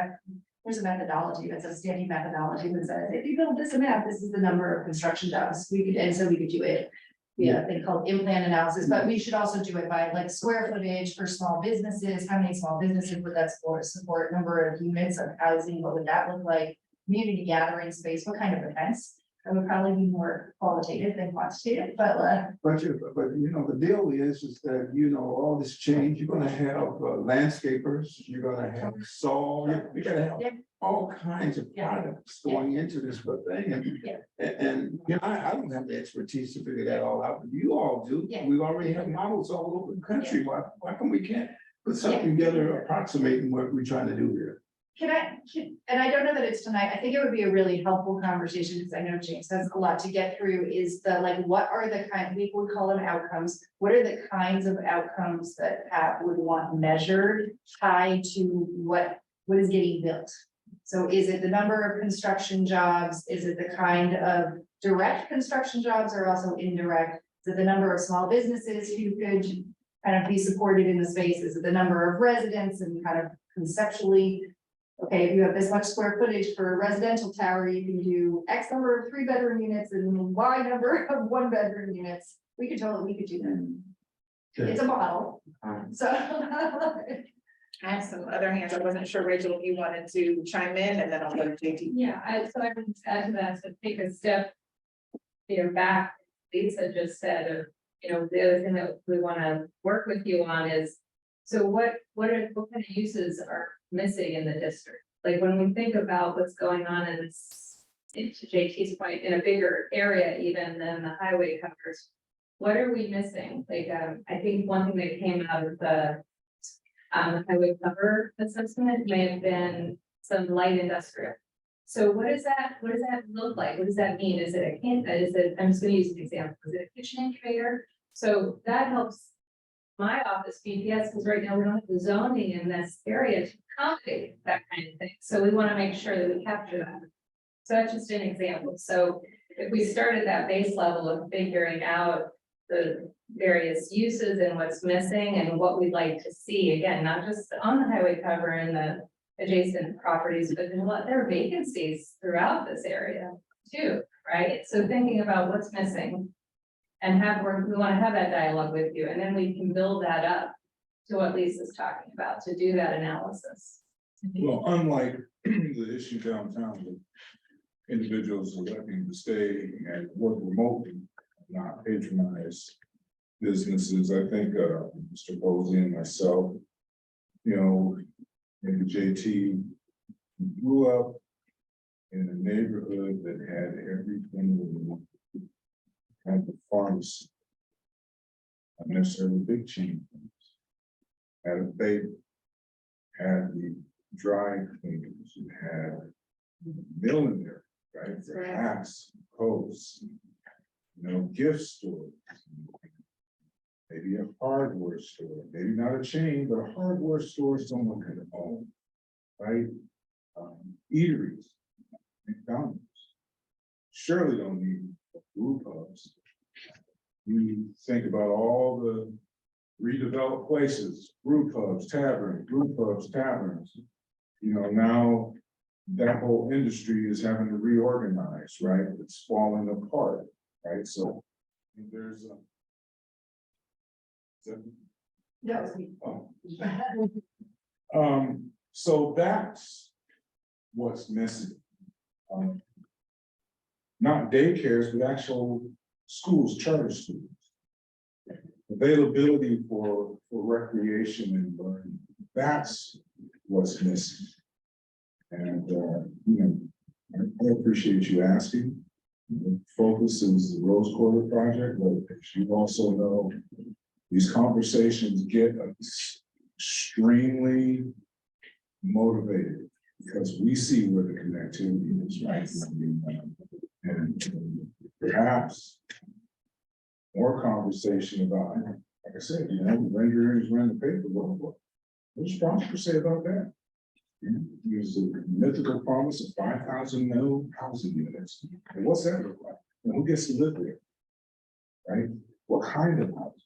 there's a methodology that's a standing methodology that says, if you build this amount, this is the number of construction jobs. We could do it. Yeah, thing called in-plan analysis, but we should also do it by like square footage for small businesses. How many small businesses would that support, number of units of housing? What would that look like? Community gathering space, what kind of events? That would probably be more qualitative than quantitative, but But you know, the deal is that, you know, all this change, you're gonna have landscapers, you're gonna have saw, you're gonna have Yeah. all kinds of Yeah. products going into this whole thing. Yeah. And, you know, I don't have the expertise to figure that all out, but you all do. Yeah. We already have models all over the country. Why come we can't put something together approximating what we're trying to do here? and I don't know that it's tonight, I think it would be a really helpful conversation, because I know James has a lot to get through, is the like, what are the kind, we would call them outcomes. What are the kinds of outcomes that HAAB would want measured, tied to what is getting built? So is it the number of construction jobs? Is it the kind of direct construction jobs or also indirect? Is it the number of small businesses who could kind of be supported in the space? Is it the number of residents and kind of conceptually? Okay, if you have this much square footage for a residential tower, you can do X number of 3-bedroom units and Y number of 1-bedroom units. We could do that. It's a model, so. I have some other hands. I wasn't sure, Rachel, if you wanted to chime in, and then I'll go to JT. Yeah, so I would just add to that, to take a step, back, Lisa just said, the other thing that we want to work with you on is, so what kind of uses are missing in the district? Like when we think about what's going on in this, to JT's point, in a bigger area even than the highway covers, what are we missing? Like, I think one thing that came out of the highway cover assessment may have been some light industrial. So what does that look like? What does that mean? Is it a I'm just gonna use an example, is it a kitchen incubator? So that helps my office BPS, because right now we don't have the zoning in this area to accommodate that kind of thing. So we want to make sure that we capture that. So that's just an example. So if we start at that base level of figuring out the various uses and what's missing and what we'd like to see, again, not just on the highway cover and the adjacent properties, but there are vacancies throughout this area too, right? So thinking about what's missing and we want to have that dialogue with you, and then we can build that up to what Lisa's talking about, to do that analysis. Well, unlike the issue downtown with individuals electing to stay and work remotely, not patronize businesses, I think Mr. Posey and myself, maybe JT grew up in a neighborhood that had everything kind of farms, not necessarily big chain. Had a baby, had the dry cleaners, you had millionaire, right? For hats, coats, gift stores. Maybe a hardware store, maybe not a chain, but a hardware store someone could own, right? Eateries, McDonald's. Surely don't need brew pubs. You think about all the redeveloped places, brew pubs, taverns. Now that whole industry is having to reorganize, right? It's falling apart, right? So there's so that's what's missing. Not daycares, but actual schools, charter schools. Availability for recreation and learning. That's what's missing. And I appreciate you asking. focus is the Rose Quarter project, but as you also know, these conversations get us extremely motivated because we see where the connectivity is, right? And perhaps more conversation about, like I said, renderings around the paper. What's Prosper say about that? There's a mythical promise of 5,000 new housing units. And what's that look like? And who gets to live there? Right? What kind of house?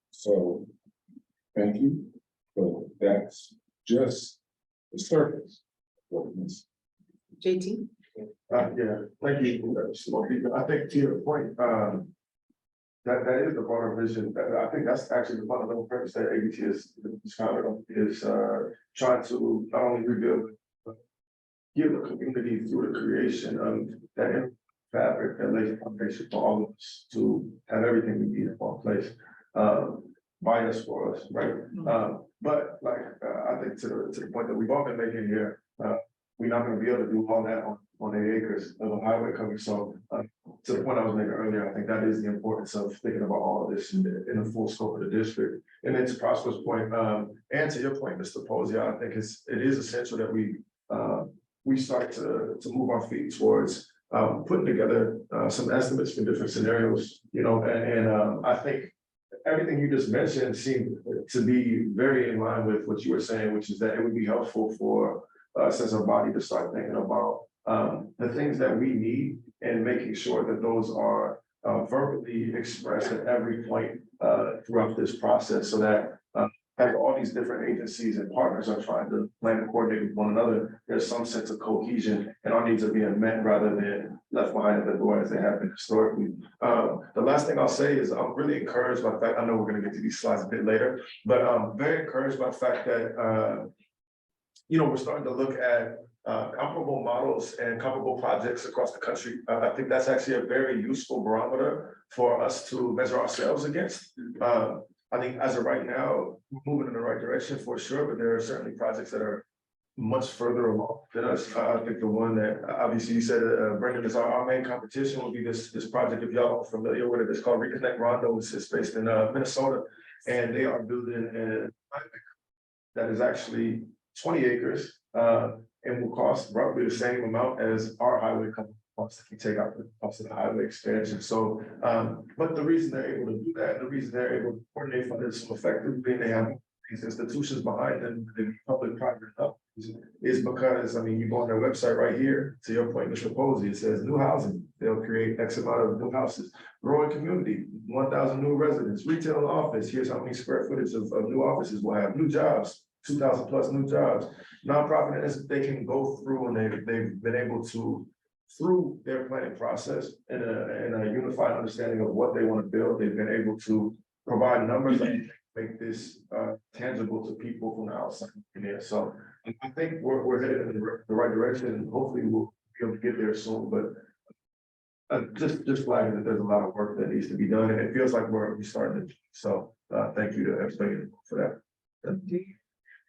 So, thank you, but that's just the surface. JT? Yeah, thank you. I think to your point, that is the broader vision. I think that's actually the fundamental purpose that ABT is founded on, is trying to not only rebuild, but give the community through the creation of that fabric that lays the foundation for all of us to have everything we need in one place. By us, for us, right? But like, I think to the point that we've all been making here, we're not gonna be able to do all that on 8 acres of a highway coverage. So to the point I was making earlier, I think that is the importance of thinking about all of this in the full scope of the district. And then to Prosper's point, and to your point, Mr. Posey, I think it is essential that we start to move our feet towards putting together some estimates for different scenarios, and I think everything you just mentioned seemed to be very in line with what you were saying, which is that it would be helpful for us as a body to start thinking about the things that we need and making sure that those are verbally expressed at every point throughout this process, so that as all these different agencies and partners are trying to plan and coordinate with one another, there's some sense of cohesion and our needs are being met rather than left behind at the door as they have been historically. The last thing I'll say is I'm really encouraged by the fact, I know we're going to get to these slides a bit later, but I'm very encouraged by the fact that we're starting to look at comparable models and comparable projects across the country. I think that's actually a very useful barometer for us to measure ourselves against. I think as of right now, we're moving in the right direction for sure, but there are certainly projects that are much further along than us. I think the one that obviously you said, Brendan, is our main competition will be this project. If y'all are familiar with it, it's called Reconnect Rondo. It's based in Minnesota, and they are building that is actually 20 acres and will cost roughly the same amount as our highway company costs if you take out the cost of the highway expansion. So, but the reason they're able to do that, the reason they're able to coordinate funding so effectively, and they have these institutions behind them, the public-private is because, you go on their website right here, to your point, Mr. Posey, it says new housing, they'll create X amount of new houses, growing community, 1,000 new residents, retail and office, here's how many square footage of new offices we'll have, new jobs, 2,000 plus new jobs, nonprofit, and they can go through and they've been able to, through their planning process and a unified understanding of what they want to build, they've been able to provide numbers that make this tangible to people from the outside in there. So I think we're headed in the right direction, and hopefully we'll be able to get there soon. But just flagging that there's a lot of work that needs to be done, and it feels like we're starting to. So thank you to everybody for that.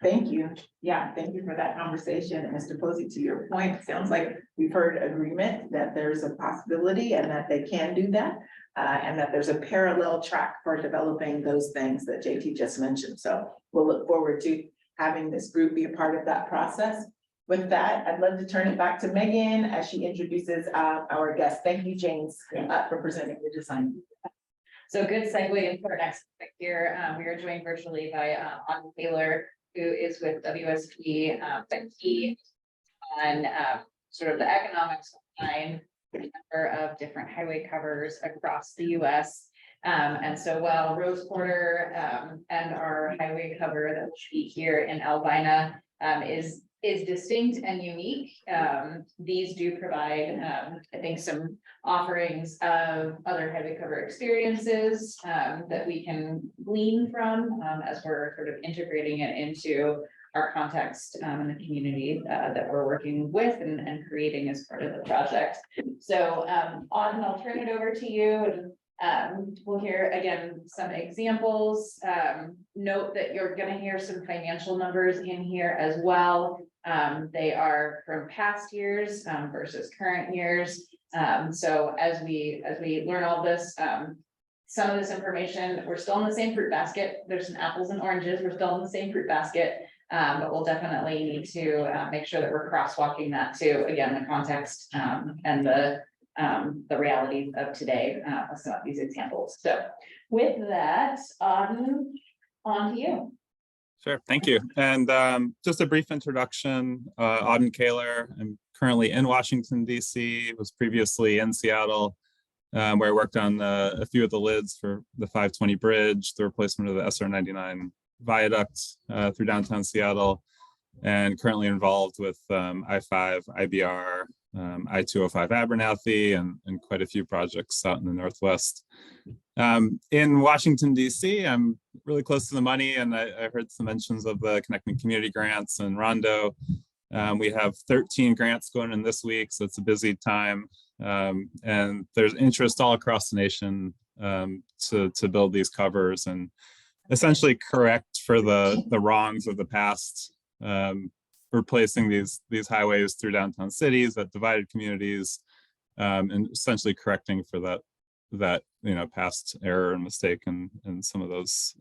Thank you. Yeah, thank you for that conversation. And Mr. Posey, to your point, it sounds like we've heard agreement that there's a possibility and that they can do that. And that there's a parallel track for developing those things that JT just mentioned. So we'll look forward to having this group be a part of that process. With that, I'd love to turn it back to Megan as she introduces our guest. Thank you, James, for presenting the design. So good segue into our next topic here. We are joined virtually by Autumn Taylor, who is with WSP, but he on sort of the economics behind a number of different highway covers across the US. And so while Rose Quarter and our highway cover that will be here in Albina is distinct and unique, these do provide, I think, some offerings of other highway cover experiences that we can glean from as we're sort of integrating it into our context and the community that we're working with and creating as part of the project. So Autumn, I'll turn it over to you. And we'll hear again some examples. Note that you're going to hear some financial numbers in here as well. They are from past years versus current years. So as we learn all this, some of this information, we're still in the same fruit basket. There's some apples and oranges. We're still in the same fruit basket. But we'll definitely need to make sure that we're crosswalking that to, again, the context and the reality of today with some of these examples. So with that, on to you. Sure, thank you. And just a brief introduction, Auden Kaler. I'm currently in Washington, DC, was previously in Seattle, where I worked on a few of the lids for the 520 bridge, the replacement of the SR 99 viaduct through downtown Seattle, and currently involved with I-5, IBR, I-205 Abernathy, and quite a few projects out in the Northwest. In Washington, DC, I'm really close to the money, and I heard some mentions of the Connecting Community grants and Rondo. We have 13 grants going in this week, so it's a busy time. And there's interest all across the nation to build these covers and essentially correct for the wrongs of the past, replacing these highways through downtown cities that divided communities, and essentially correcting for that past error and mistake in some of those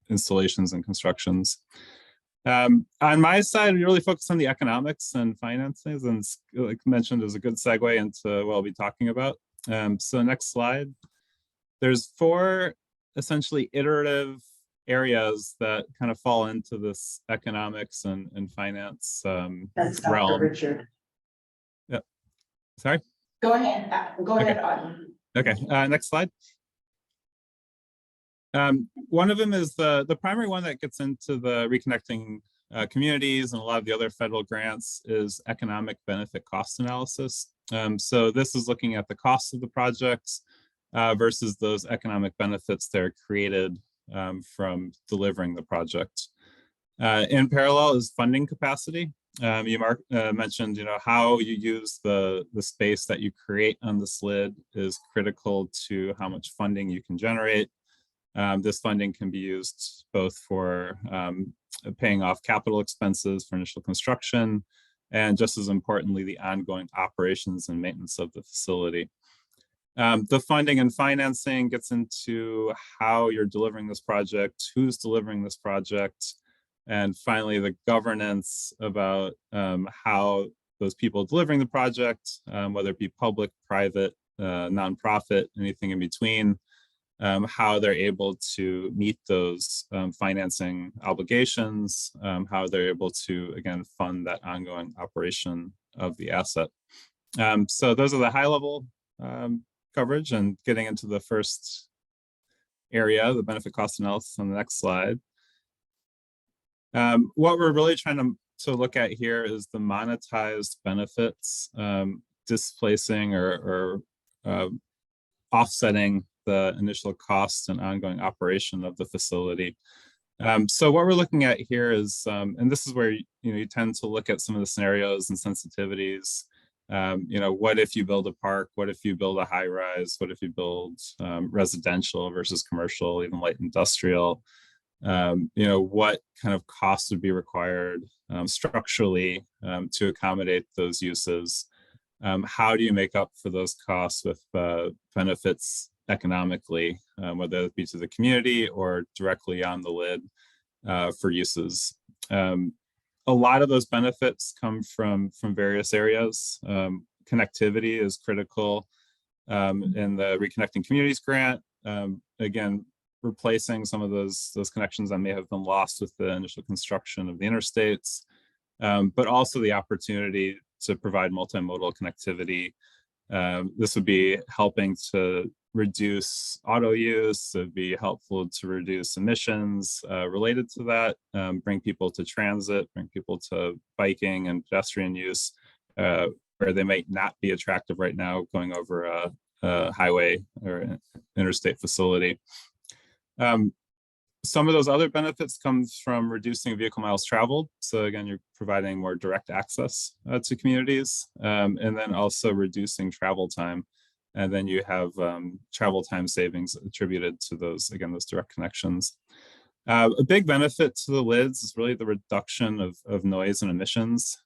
installations and constructions. On my side, we really focus on the economics and finances, and like mentioned, is a good segue into what I'll be talking about. So next slide. There's 4 essentially iterative areas that kind of fall into this economics and finance That's Dr. realm. Richard. Yep. Sorry? Go ahead, Okay. Auden. Okay, next slide. One of them is the primary one that gets into the reconnecting communities, and a lot of the other federal grants is economic benefit cost analysis. So this is looking at the cost of the projects versus those economic benefits that are created from delivering the project. In parallel is funding capacity. You mentioned, how you use the space that you create on the SLID is critical to how much funding you can generate. This funding can be used both for paying off capital expenses for initial construction, and just as importantly, the ongoing operations and maintenance of the facility. The funding and financing gets into how you're delivering this project, who's delivering this project, and finally the governance about how those people delivering the project, whether it be public, private, nonprofit, anything in between, how they're able to meet those financing obligations, how they're able to, again, fund that ongoing operation of the asset. So those are the high level coverage, and getting into the first area, the benefit cost analysis on the next slide. What we're really trying to look at here is the monetized benefits, displacing or offsetting the initial costs and ongoing operation of the facility. So what we're looking at here is, and this is where you tend to look at some of the scenarios and sensitivities. What if you build a park? What if you build a high rise? What if you build residential versus commercial, even light industrial? What kind of costs would be required structurally to accommodate those uses? How do you make up for those costs with benefits economically, whether it be to the community or directly on the lid for uses? A lot of those benefits come from various areas. Connectivity is critical in the Reconnecting Communities grant. Again, replacing some of those connections that may have been lost with the initial construction of the interstates, but also the opportunity to provide multimodal connectivity. This would be helping to reduce auto use. It'd be helpful to reduce emissions related to that, bring people to transit, bring people to biking and pedestrian use, where they might not be attractive right now going over a highway or interstate facility. Some of those other benefits comes from reducing vehicle miles traveled. So again, you're providing more direct access to communities, and then also reducing travel time. And then you have travel time savings attributed to those direct connections. A big benefit to the lids is really the reduction of noise and emissions.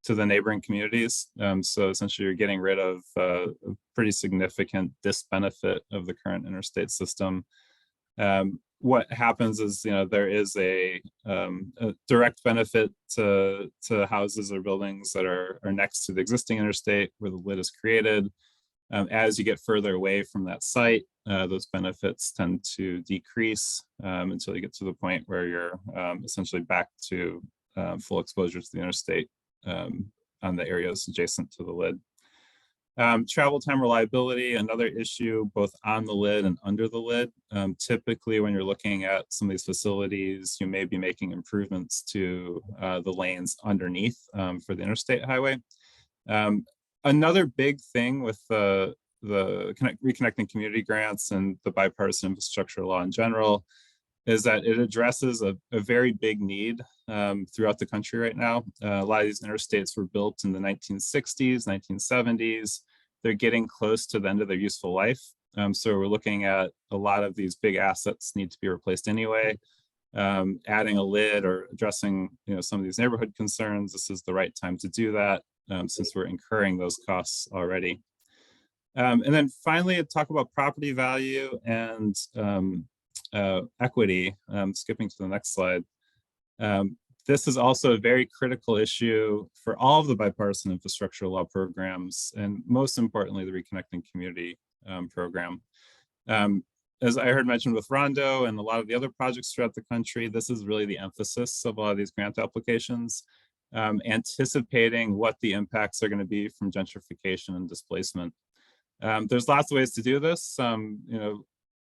to the neighboring communities. So essentially you're getting rid of a pretty significant disbenefit of the current interstate system. What happens is, there is a direct benefit to houses or buildings that are next to the existing interstate where the lid is created. As you get further away from that site, those benefits tend to decrease until you get to the point where you're essentially back to full exposure to the interstate on the areas adjacent to the lid. Travel time reliability, another issue both on the lid and under the lid. Typically, when you're looking at some of these facilities, you may be making improvements to the lanes underneath for the interstate highway. Another big thing with the reconnecting community grants and the bipartisan infrastructure law in general is that it addresses a very big need throughout the country right now. A lot of these interstates were built in the 1960s, 1970s. They're getting close to the end of their useful life. So we're looking at a lot of these big assets need to be replaced anyway. Adding a lid or addressing some of these neighborhood concerns, this is the right time to do that since we're incurring those costs already. And then finally, talk about property value and equity. Skipping to the next slide. This is also a very critical issue for all of the bipartisan infrastructure law programs, and most importantly, the Reconnecting Community program. As I heard mentioned with Rondo and a lot of the other projects throughout the country, this is really the emphasis of a lot of these grant applications, anticipating what the impacts are going to be from gentrification and displacement. There's lots of ways to do this.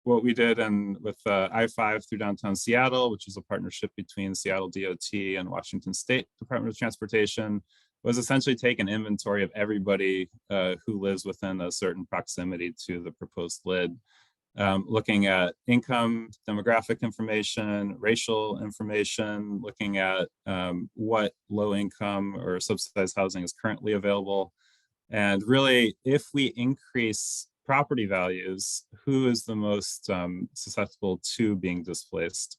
What we did with I-5 through downtown Seattle, which is a partnership between Seattle DOT and Washington State Department of Transportation, was essentially take an inventory of everybody who lives within a certain proximity to the proposed lid, looking at income, demographic information, racial information, looking at what low income or subsidized housing is currently available. And really, if we increase property values, who is the most susceptible to being displaced?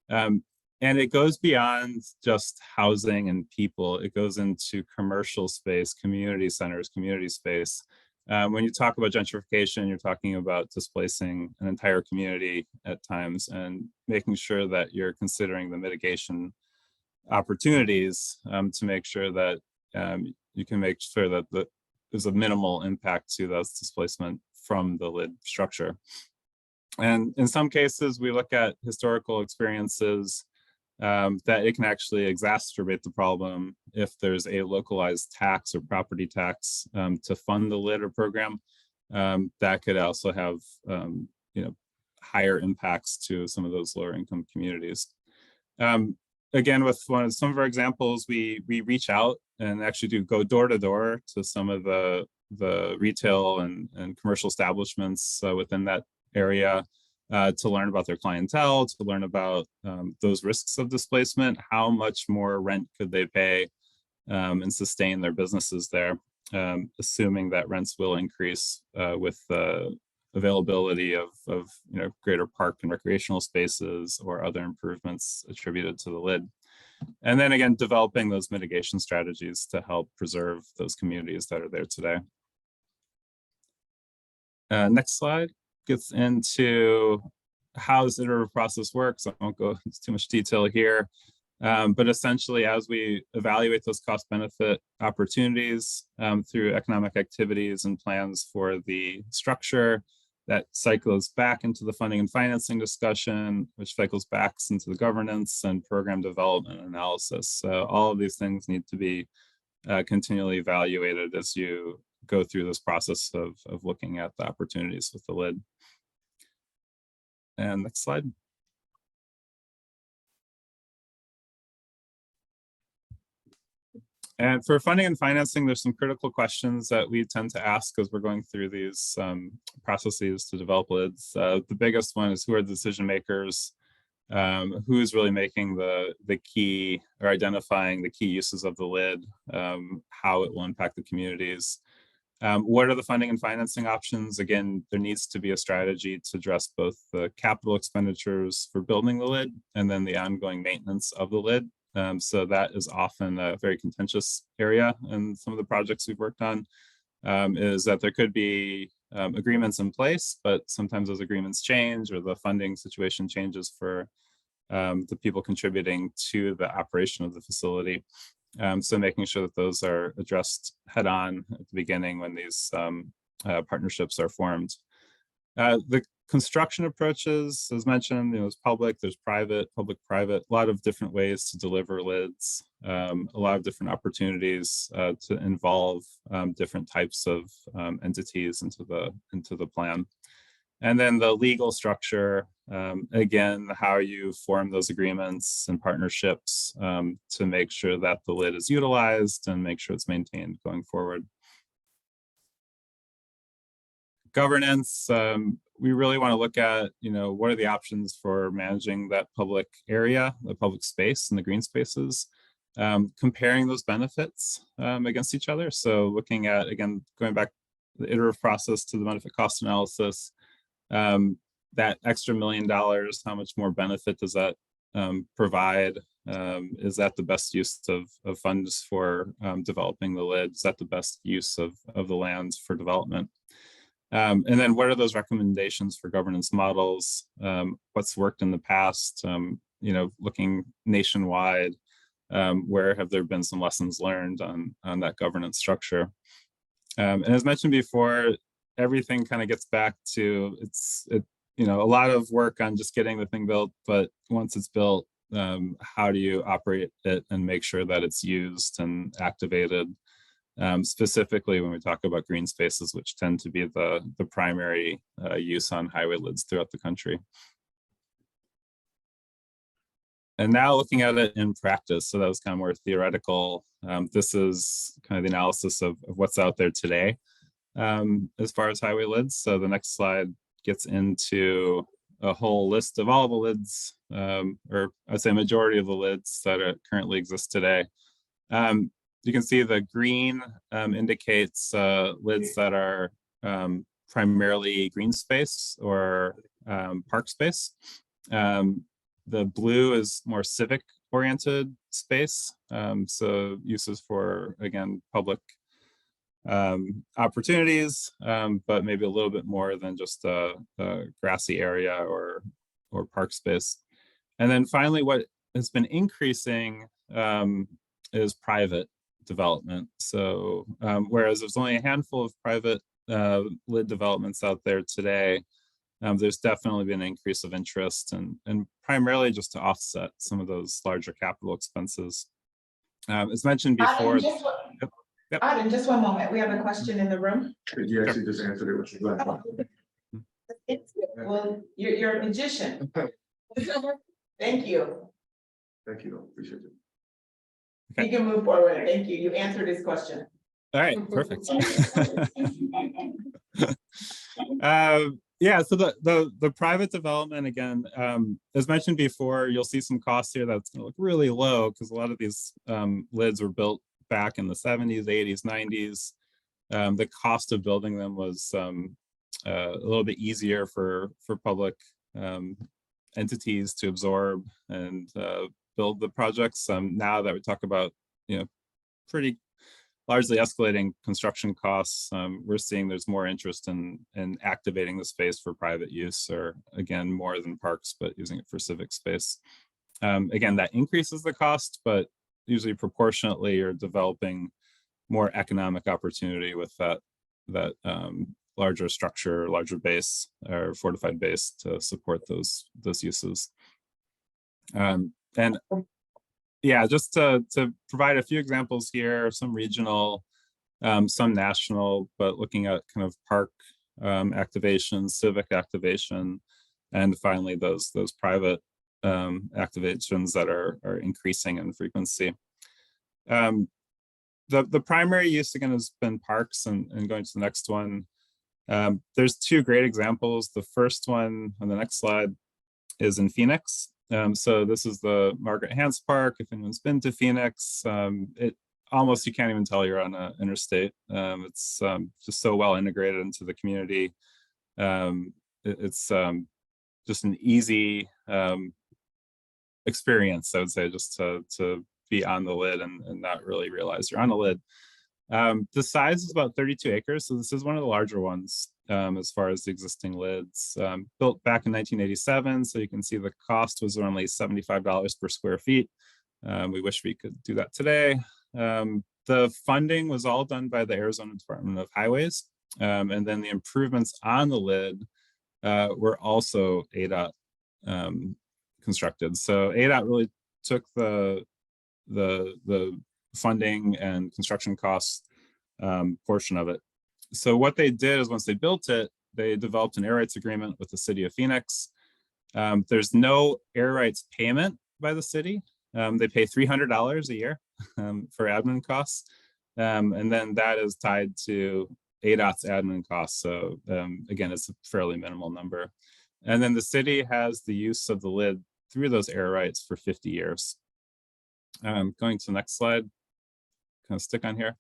And it goes beyond just housing and people. It goes into commercial space, community centers, community space. When you talk about gentrification, you're talking about displacing an entire community at times and making sure that you're considering the mitigation opportunities to make sure that you can make sure that there's a minimal impact to those displacement from the lid structure. And in some cases, we look at historical experiences that it can actually exacerbate the problem if there's a localized tax or property tax to fund the lid or program. That could also have higher impacts to some of those lower income communities. Again, with some of our examples, we reach out and actually go door to door to some of the retail and commercial establishments within that area to learn about their clientele, to learn about those risks of displacement, how much more rent could they pay and sustain their businesses there, assuming that rents will increase with the availability of greater park and recreational spaces or other improvements attributed to the lid. And then again, developing those mitigation strategies to help preserve those communities that are there today. Next slide gets into how this iterative process works. I won't go into too much detail here, but essentially as we evaluate those cost benefit opportunities through economic activities and plans for the structure, that cycles back into the funding and financing discussion, which cycles back into the governance and program development analysis. So all of these things need to be continually evaluated as you go through this process of looking at the opportunities with the lid. And next slide. And for funding and financing, there's some critical questions that we tend to ask as we're going through these processes to develop lids. The biggest one is, who are the decision makers? Who is really making the key or identifying the key uses of the lid, how it will impact the communities? What are the funding and financing options? Again, there needs to be a strategy to address both the capital expenditures for building the lid and then the ongoing maintenance of the lid So that is often a very contentious area in some of the projects we've worked on, is that there could be agreements in place, but sometimes those agreements change or the funding situation changes for the people contributing to the operation of the facility. So making sure that those are addressed head on at the beginning when these partnerships are formed. The construction approaches, as mentioned, there's public, there's private, public-private, a lot of different ways to deliver lids, a lot of different opportunities to involve different types of entities into the plan. And then the legal structure, again, how you form those agreements and partnerships to make sure that the lid is utilized and make sure it's maintained going forward. Governance, we really want to look at, what are the options for managing that public area, the public space and the green spaces, comparing those benefits against each other. So looking at, again, going back the iterative process to the benefit cost analysis, that extra $1 million, how much more benefit does that provide? Is that the best use of funds for developing the lid? Is that the best use of the lands for development? And then what are those recommendations for governance models? What's worked in the past? Looking nationwide, where have there been some lessons learned on that governance structure? And as mentioned before, everything kind of gets back to a lot of work on just getting the thing built, but once it's built, how do you operate it and make sure that it's used and activated? Specifically when we talk about green spaces, which tend to be the primary use on highway lids throughout the country. And now looking at it in practice, so that was kind of more theoretical. This is kind of the analysis of what's out there today as far as highway lids. So the next slide gets into a whole list of all the lids, or I'd say majority of the lids that currently exist today. You can see the green indicates lids that are primarily green space or park space. The blue is more civic oriented space. So uses for, again, public opportunities, but maybe a little bit more than just a grassy area or park space. And then finally, what has been increasing is private development. So whereas there's only a handful of private lid developments out there today, there's definitely been an increase of interest and primarily just to offset some of those larger capital expenses. As mentioned before. In just one moment, we have a question in the room. You actually just answered it, which is glad. Well, you're a magician. Thank you. Thank you, appreciate it. You can move forward. Thank you. You answered his question. All right, perfect. Yeah, so the private development, again, as mentioned before, you'll see some costs here that's going to look really low because a lot of these lids were built back in the 70s, 80s, 90s. The cost of building them was a little bit easier for public entities to absorb and build the projects. Now that we talk about, pretty largely escalating construction costs, we're seeing there's more interest in activating the space for private use, or again, more than parks, but using it for civic space. Again, that increases the cost, but usually proportionately you're developing more economic opportunity with that larger structure, larger base or fortified base to support those uses. And yeah, just to provide a few examples here, some regional, some national, but looking at kind of park activation, civic activation, and finally those private activations that are increasing in frequency. The primary use again has been parks, and going to the next one. There's two great examples. The first one on the next slide is in Phoenix. So this is the Margaret Hance Park. If anyone's been to Phoenix, it almost, you can't even tell you're on an interstate. It's just so well integrated into the community. It's just an easy experience, I would say, just to be on the lid and not really realize you're on a lid. The size is about 32 acres, so this is one of the larger ones as far as the existing lids. Built back in 1987, so you can see the cost was only $75 per square feet. We wish we could do that today. The funding was all done by the Arizona Department of Highways, and then the improvements on the lid were also ADOT constructed. So ADOT really took the funding and construction costs portion of it. So what they did is once they built it, they developed an air rights agreement with the city of Phoenix. There's no air rights payment by the city. They pay $300 a year for admin costs. And then that is tied to ADOT's admin costs. So again, it's a fairly minimal number. And then the city has the use of the lid through those air rights for 50 years. Going to the next slide, kind of stick on here.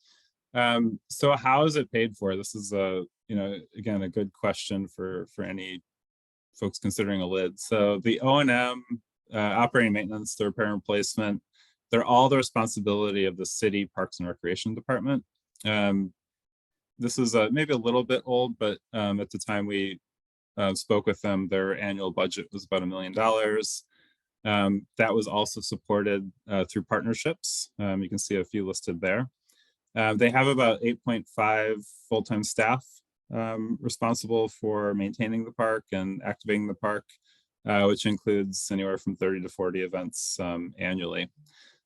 So how is it paid for? This is again, a good question for any folks considering a lid. So the O&M, operating maintenance, the repair and replacement, they're all the responsibility of the city Parks and Recreation Department. This is maybe a little bit old, but at the time we spoke with them, their annual budget was about $1 million. That was also supported through partnerships. You can see a few listed there. They have about 8.5 full-time staff responsible for maintaining the park and activating the park, which includes anywhere from 30 to 40 events annually.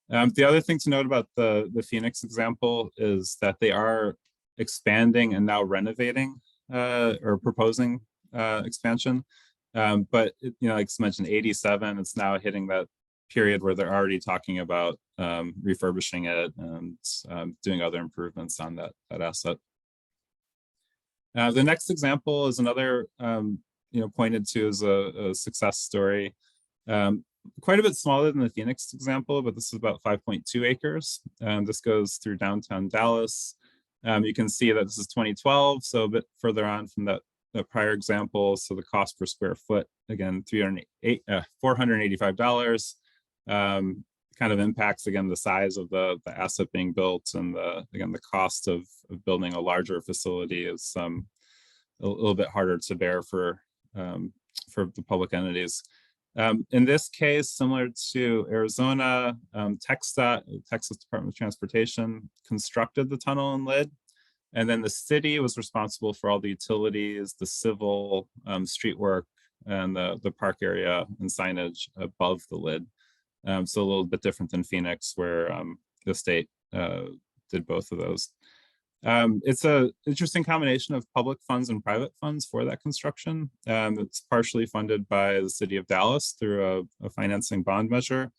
The other thing to note about the Phoenix example is that they are expanding and now renovating or proposing expansion. But like I mentioned, 87, it's now hitting that period where they're already talking about refurbishing it and doing other improvements on that asset. The next example is another pointed to as a success story. Quite a bit smaller than the Phoenix example, but this is about 5.2 acres. This goes through downtown Dallas. You can see that this is 2012, so a bit further on from that prior example. So the cost per square foot, again, $485. Kind of impacts, again, the size of the asset being built, and again, the cost of building a larger facility is a little bit harder to bear for the public entities. In this case, similar to Arizona, TxDOT, Texas Department of Transportation, constructed the tunnel and lid. And then the city was responsible for all the utilities, the civil, street work, and the park area and signage above the lid. So a little bit different than Phoenix, where the state did both of those. It's an interesting combination of public funds and private funds for that construction. It's partially funded by the city of Dallas through a financing bond measure.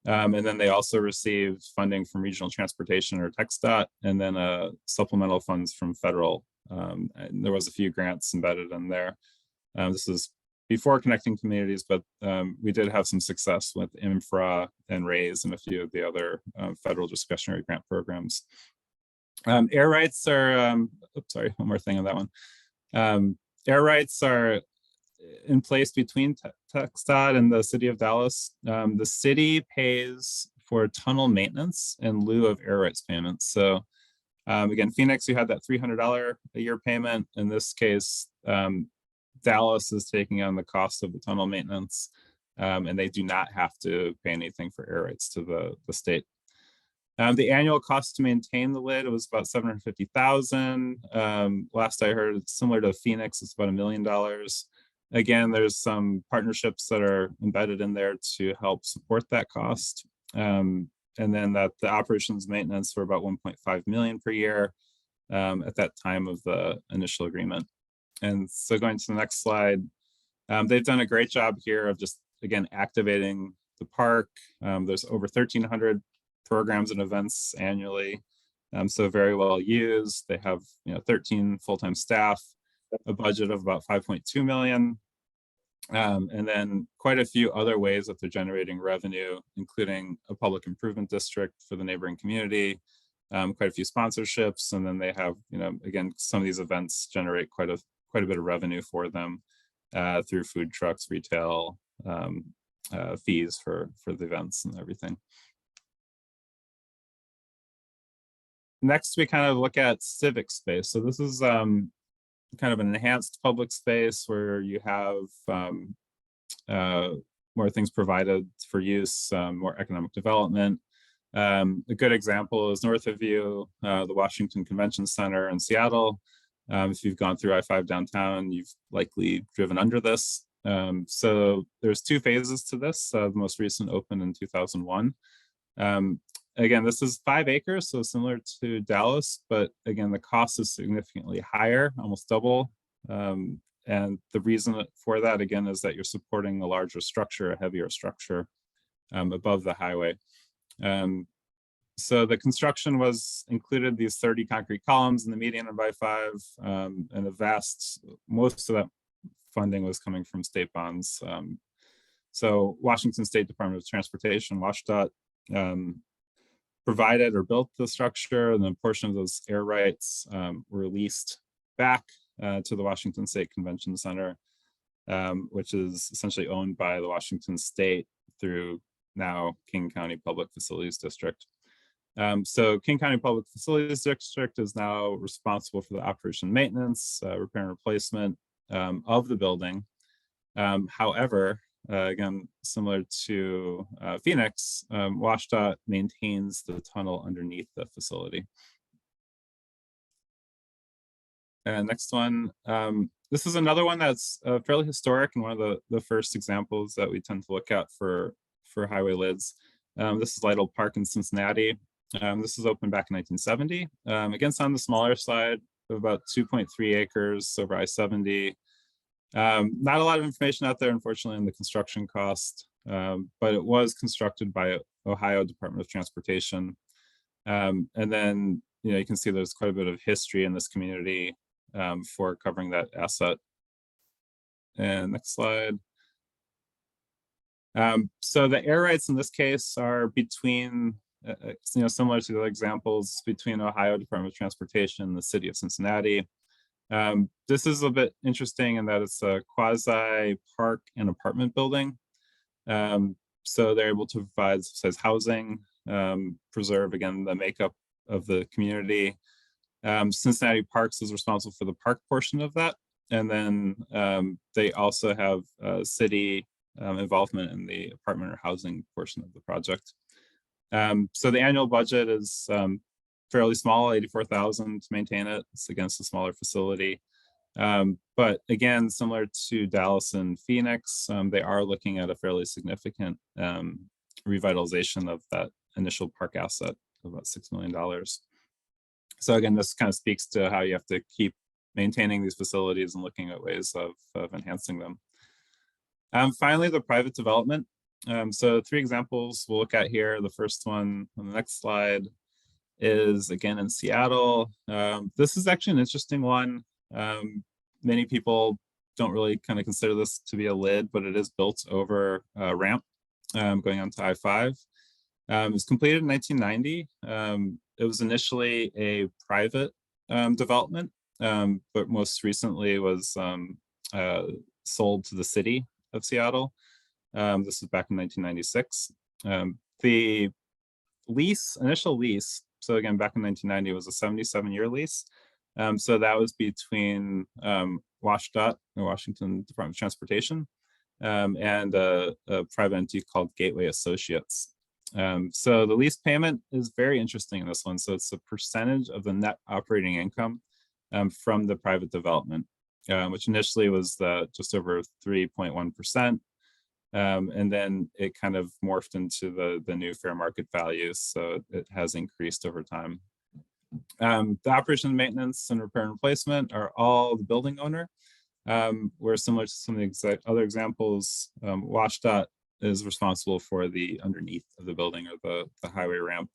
And then they also received funding from regional transportation or TxDOT, and then supplemental funds from federal. And there was a few grants embedded in there. This is before connecting communities, but we did have some success with infra and RAISE and a few of the other federal discretionary grant programs. Air rights are, oops, sorry, one more thing on that one. Air rights are in place between TxDOT and the city of Dallas. The city pays for tunnel maintenance in lieu of air rights payments. So again, Phoenix, you had that $300 a year payment. In this case, Dallas is taking on the cost of the tunnel maintenance, and they do not have to pay anything for air rights to the state. The annual cost to maintain the lid was about $750,000. Last I heard, it's similar to Phoenix, it's about $1 million. Again, there's some partnerships that are embedded in there to help support that cost. And then that the operations maintenance were about 1.5 million per year at that time of the initial agreement. And so going to the next slide, they've done a great job here of just, again, activating the park. There's over 1,300 programs and events annually. So very well used. They have 13 full-time staff, a budget of about 5.2 million. And then quite a few other ways that they're generating revenue, including a public improvement district for the neighboring community, quite a few sponsorships. And then they have, again, some of these events generate quite a bit of revenue for them through food trucks, retail, fees for the events and everything. Next, we kind of look at civic space. So this is kind of an enhanced public space where you have more things provided for use, more economic development. A good example is north of you, the Washington Convention Center in Seattle. If you've gone through I-5 downtown, you've likely driven under this. So there's two phases to this. The most recent opened in 2001. Again, this is 5 acres, so similar to Dallas, but again, the cost is significantly higher, almost double. And the reason for that, again, is that you're supporting a larger structure, a heavier structure above the highway. So the construction was included these 30 concrete columns in the median of I-5, and most of that funding was coming from state bonds. So Washington State Department of Transportation, WashDOT, provided or built the structure, and then a portion of those air rights were leased back to the Washington State Convention Center, which is essentially owned by the Washington State through now King County Public Facilities District. So King County Public Facilities District is now responsible for the operation and maintenance, repair and replacement of the building. However, again, similar to Phoenix, WashDOT maintains the tunnel underneath the facility. And next one, this is another one that's fairly historic and one of the first examples that we tend to look at for highway lids. This is Lytle Park in Cincinnati. This was opened back in 1970. Again, it's on the smaller side of about 2.3 acres over I-70. Not a lot of information out there, unfortunately, on the construction cost, but it was constructed by Ohio Department of Transportation. And then, you can see there's quite a bit of history in this community for covering that asset. And next slide. So the air rights in this case are between, similar to the other examples, between Ohio Department of Transportation and the city of Cincinnati. This is a bit interesting in that it's a quasi park and apartment building. So they're able to provide subsidized housing, preserve, again, the makeup of the community. Cincinnati Parks is responsible for the park portion of that. And then they also have city involvement in the apartment or housing portion of the project. So the annual budget is fairly small, $84,000 to maintain it. It's against a smaller facility. But again, similar to Dallas and Phoenix, they are looking at a fairly significant revitalization of that initial park asset of about $6 million. So again, this kind of speaks to how you have to keep maintaining these facilities and looking at ways of enhancing them. Finally, the private development. So 3 examples we'll look at here. The first one on the next slide is again in Seattle. This is actually an interesting one. Many people don't really kind of consider this to be a lid, but it is built over a ramp going onto I-5. It was completed in 1990. It was initially a private development, but most recently was sold to the city of Seattle. This was back in 1996. The initial lease, so again, back in 1990, was a 77-year lease. So that was between WashDOT, the Washington Department of Transportation, and a private entity called Gateway Associates. So the lease payment is very interesting in this one. So it's a percentage of the net operating income from the private development, which initially was just over 3.1%. And then it kind of morphed into the new fair market values. So it has increased over time. The operation, maintenance, and repair and replacement are all the building owner. Where similar to some of the other examples, WashDOT is responsible for the underneath of the building, or the highway ramp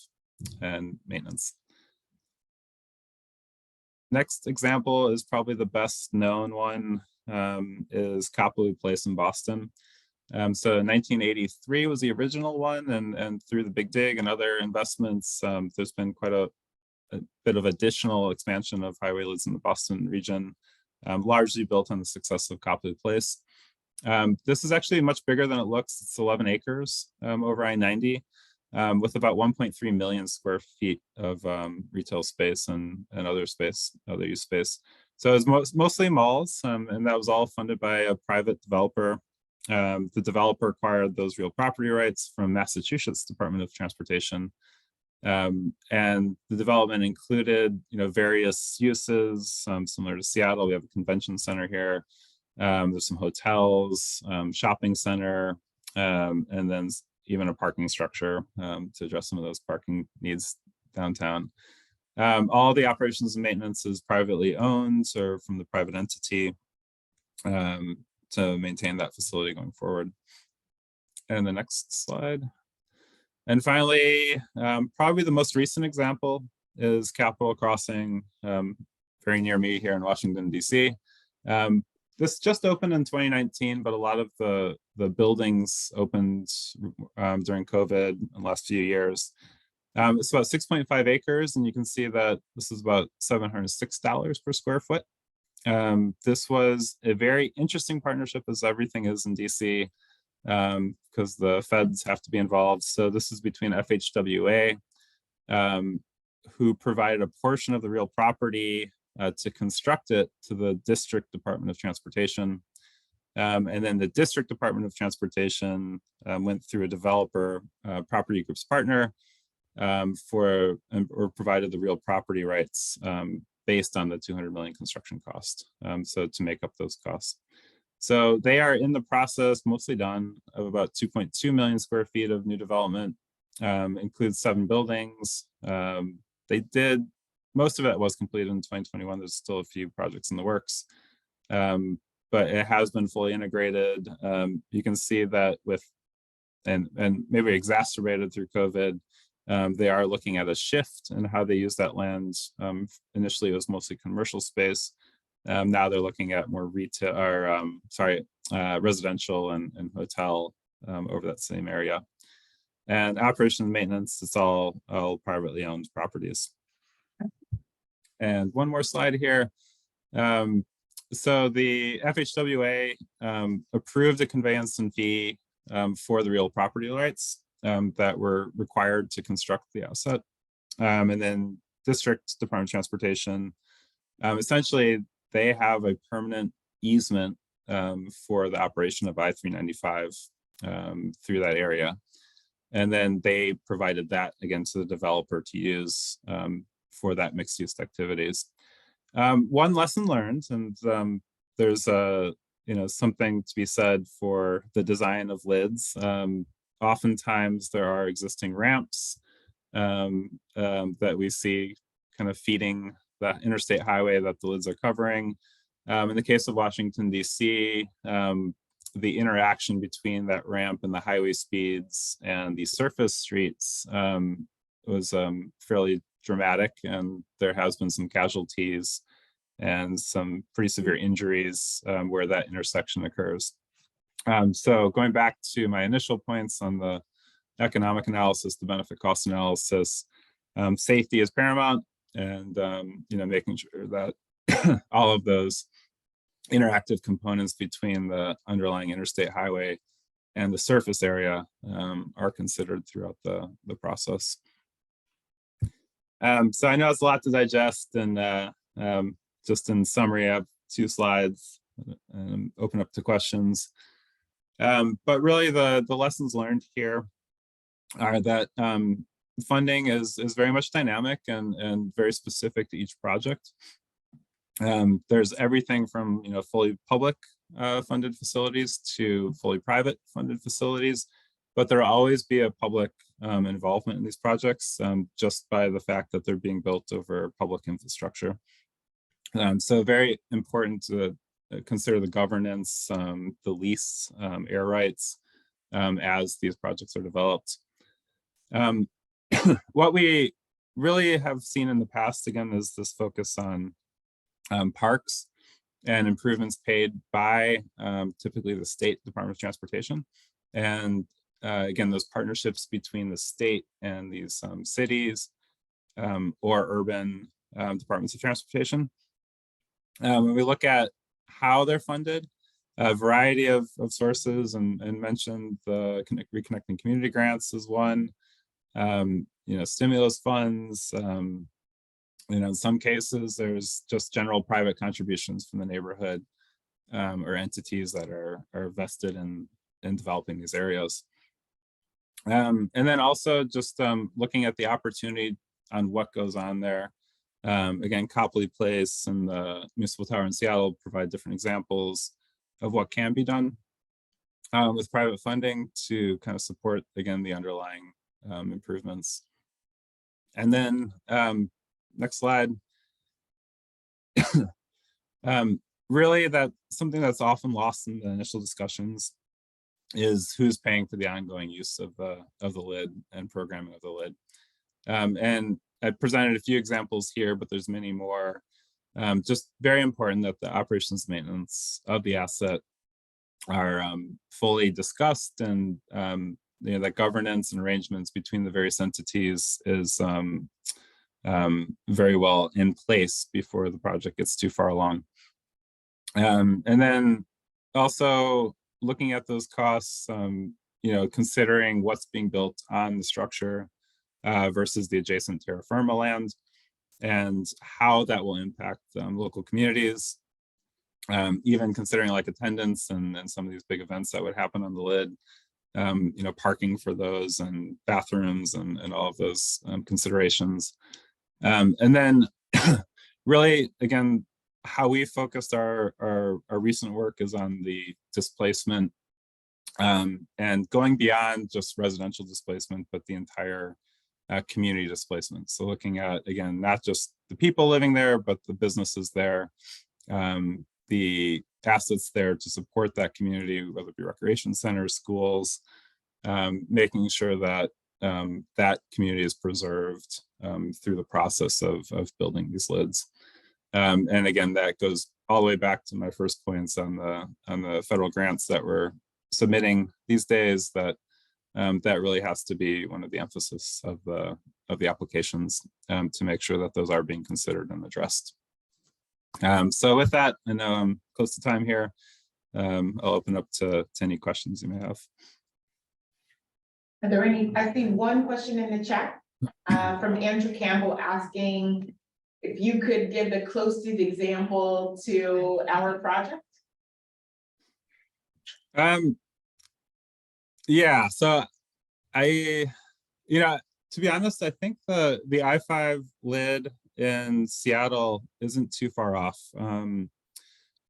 and maintenance. Next example is probably the best known one, is Copley Place in Boston. So 1983 was the original one, and through the Big Dig and other investments, there's been quite a bit of additional expansion of highway lids in the Boston region, largely built on the success of Copley Place. This is actually much bigger than it looks. It's 11 acres over I-90 with about 1.3 million square feet of retail space and other use space. So it's mostly malls, and that was all funded by a private developer. The developer acquired those real property rights from Massachusetts Department of Transportation. And the development included, various uses similar to Seattle. We have a convention center here. There's some hotels, shopping center, and then even a parking structure to address some of those parking needs downtown. All the operations and maintenance is privately owned or from the private entity to maintain that facility going forward. And the next slide. And finally, probably the most recent example is Capitol Crossing, very near me here in Washington, D.C. This just opened in 2019, but a lot of the buildings opened during COVID in the last few years. It's about 6.5 acres, and you can see that this is about $706 per square foot. This was a very interesting partnership, as everything is in DC, because the feds have to be involved. So this is between FHWA, who provided a portion of the real property to construct it to the District Department of Transportation. And then the District Department of Transportation went through a developer property group's partner or provided the real property rights based on the 200 million construction cost. So to make up those costs. So they are in the process, mostly done, of about 2.2 million square feet of new development, includes 7 buildings. Most of it was completed in 2021. There's still a few projects in the works, but it has been fully integrated. You can see that and maybe exacerbated through COVID, they are looking at a shift in how they use that land. Initially, it was mostly commercial space. Now they're looking at more retail or residential and hotel over that same area. And operation and maintenance, it's all privately owned properties. And one more slide here. So the FHWA approved a conveyance and fee for the real property rights that were required to construct the asset. And then District Department of Transportation, essentially they have a permanent easement for the operation of I-395 through that area. And then they provided that again to the developer to use for that mixed use activities. One lesson learned, and there's something to be said for the design of lids. Oftentimes there are existing ramps that we see kind of feeding the interstate highway that the lids are covering. In the case of Washington, D.C., the interaction between that ramp and the highway speeds and the surface streets was fairly dramatic, and there has been some casualties and some pretty severe injuries where that intersection occurs. So going back to my initial points on the economic analysis, the benefit cost analysis, safety is paramount, and making sure that all of those interactive components between the underlying interstate highway and the surface area are considered throughout the process. So I know it's a lot to digest, and just in summary, I have 2 slides and open up to questions. But really the lessons learned here are that funding is very much dynamic and very specific to each project. There's everything from fully public funded facilities to fully private funded facilities, but there will always be a public involvement in these projects just by the fact that they're being built over public infrastructure. So very important to consider the governance, the lease, air rights as these projects are developed. What we really have seen in the past, again, is this focus on parks and improvements paid by typically the State Department of Transportation. And again, those partnerships between the state and these cities or urban departments of transportation. When we look at how they're funded, a variety of sources and mentioned the reconnecting community grants is one. Stimulus funds, in some cases, there's just general private contributions from the neighborhood or entities that are vested in developing these areas. And then also just looking at the opportunity on what goes on there. Again, Copley Place and the Municipal Tower in Seattle provide different examples of what can be done with private funding to kind of support, again, the underlying improvements. And then next slide. Really, that something that's often lost in the initial discussions is who's paying for the ongoing use of the lid and programming of the lid. And I presented a few examples here, but there's many more. Just very important that the operations maintenance of the asset are fully discussed, and that governance and arrangements between the various entities is very well in place before the project gets too far along. And then also looking at those costs, considering what's being built on the structure versus the adjacent terra firma land, and how that will impact local communities, even considering like attendance and some of these big events that would happen on the lid, parking for those and bathrooms and all of those considerations. And then really, again, how we focused our recent work is on the displacement and going beyond just residential displacement, but the entire community displacement. So looking at, again, not just the people living there, but the businesses there, the assets there to support that community, whether it be recreation centers, schools, making sure that that community is preserved through the process of building these lids. And again, that goes all the way back to my first points on the federal grants that we're submitting these days, that that really has to be one of the emphasis of the applications to make sure that those are being considered and addressed. So with that, I know I'm close to time here. I'll open up to any questions you may have. Are there any? I see one question in the chat from Andrew Campbell asking if you could give the closest example to our project. Yeah, so to be honest, I think the I-5 lid in Seattle isn't too far off.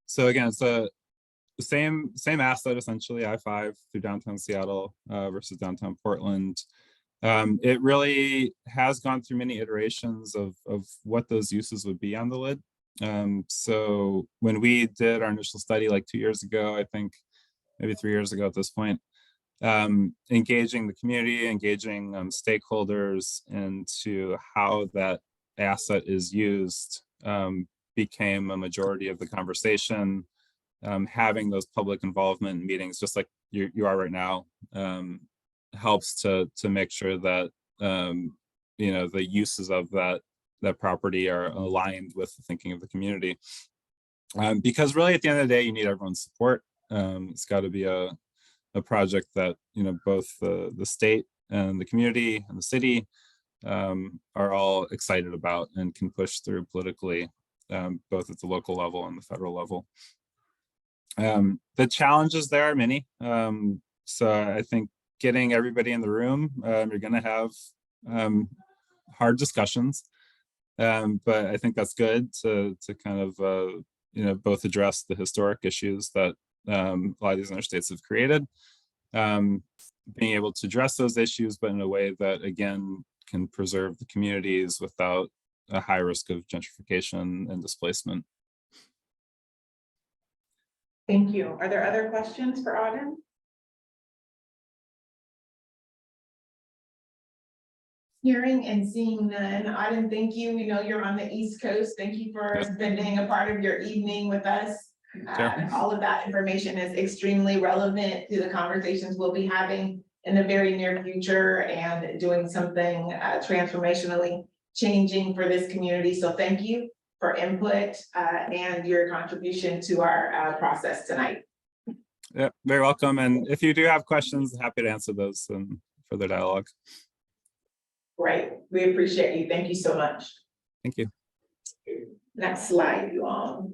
So again, it's the same asset, essentially, I-5 through downtown Seattle versus downtown Portland. It really has gone through many iterations of what those uses would be on the lid. So when we did our initial study like 2 years ago, I think maybe 3 years ago at this point, engaging the community, engaging stakeholders into how that asset is used became a majority of the conversation. Having those public involvement meetings, just like you are right now, helps to make sure that the uses of that property are aligned with the thinking of the community. Because really, at the end of the day, you need everyone's support. It's got to be a project that both the state and the community and the city are all excited about and can push through politically, both at the local level and the federal level. The challenges there are many. So I think getting everybody in the room, you're going to have hard discussions, but I think that's good to kind of both address the historic issues that a lot of these interstates have created, being able to address those issues, but in a way that, again, can preserve the communities without a high risk of gentrification and displacement. Thank you. Are there other questions for Auden? Hearing and seeing none. Auden, thank you. We know you're on the East Coast. Thank you for spending a part of your evening with us. All of that information is extremely relevant to the conversations we'll be having in the very near future and doing something transformationally changing for this community. So thank you for input and your contribution to our process tonight. Yeah, very welcome. And if you do have questions, happy to answer those and further dialogue. Great, we appreciate you. Thank you so much. Thank you. Next slide, you all.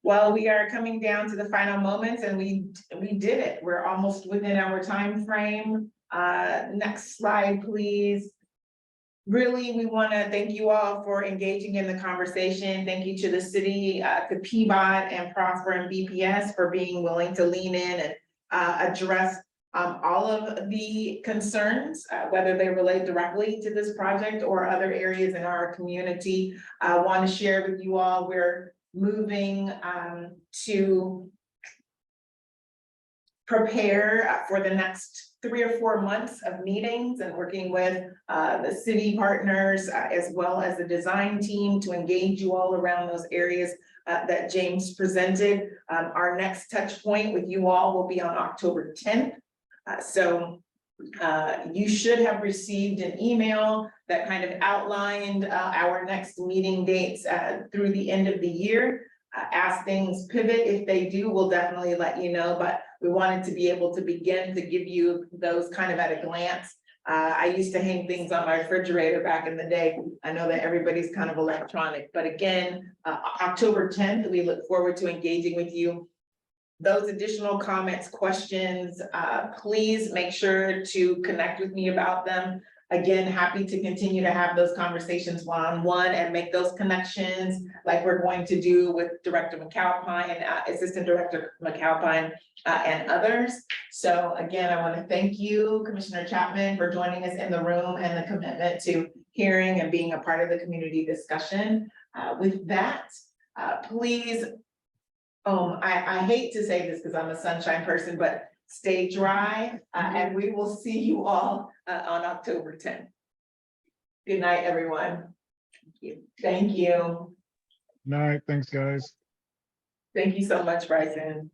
Well, we are coming down to the final moments and we did it. We're almost within our time frame. Next slide, please. Really, we want to thank you all for engaging in the conversation. Thank you to the city, to PBOT and Prosper and BPS for being willing to lean in and address all of the concerns, whether they relate directly to this project or other areas in our community. I want to share with you all, we're moving to prepare for the next 3 or 4 months of meetings and working with the city partners as well as the design team to engage you all around those areas that James presented. Our next touch point with you all will be on October 10th. So you should have received an email that kind of outlined our next meeting dates through the end of the year. As things pivot, if they do, we'll definitely let you know, but we wanted to be able to begin to give you those kind of at a glance. I used to hang things on my refrigerator back in the day. I know that everybody's kind of electronic, but again, October 10th, we look forward to engaging with you. Those additional comments, questions, please make sure to connect with me about them. Again, happy to continue to have those conversations one-on-one and make those connections like we're going to do with Director McAlpine, Assistant Director McAlpine, and others. So again, I want to thank you, Commissioner Chapman, for joining us in the room and the commitment to hearing and being a part of the community discussion. With that, please, I hate to say this because I'm a sunshine person, but stay dry, and we will see you all on October 10th. Good night, everyone. Thank you. Night, thanks, guys. Thank you so much, Bryson.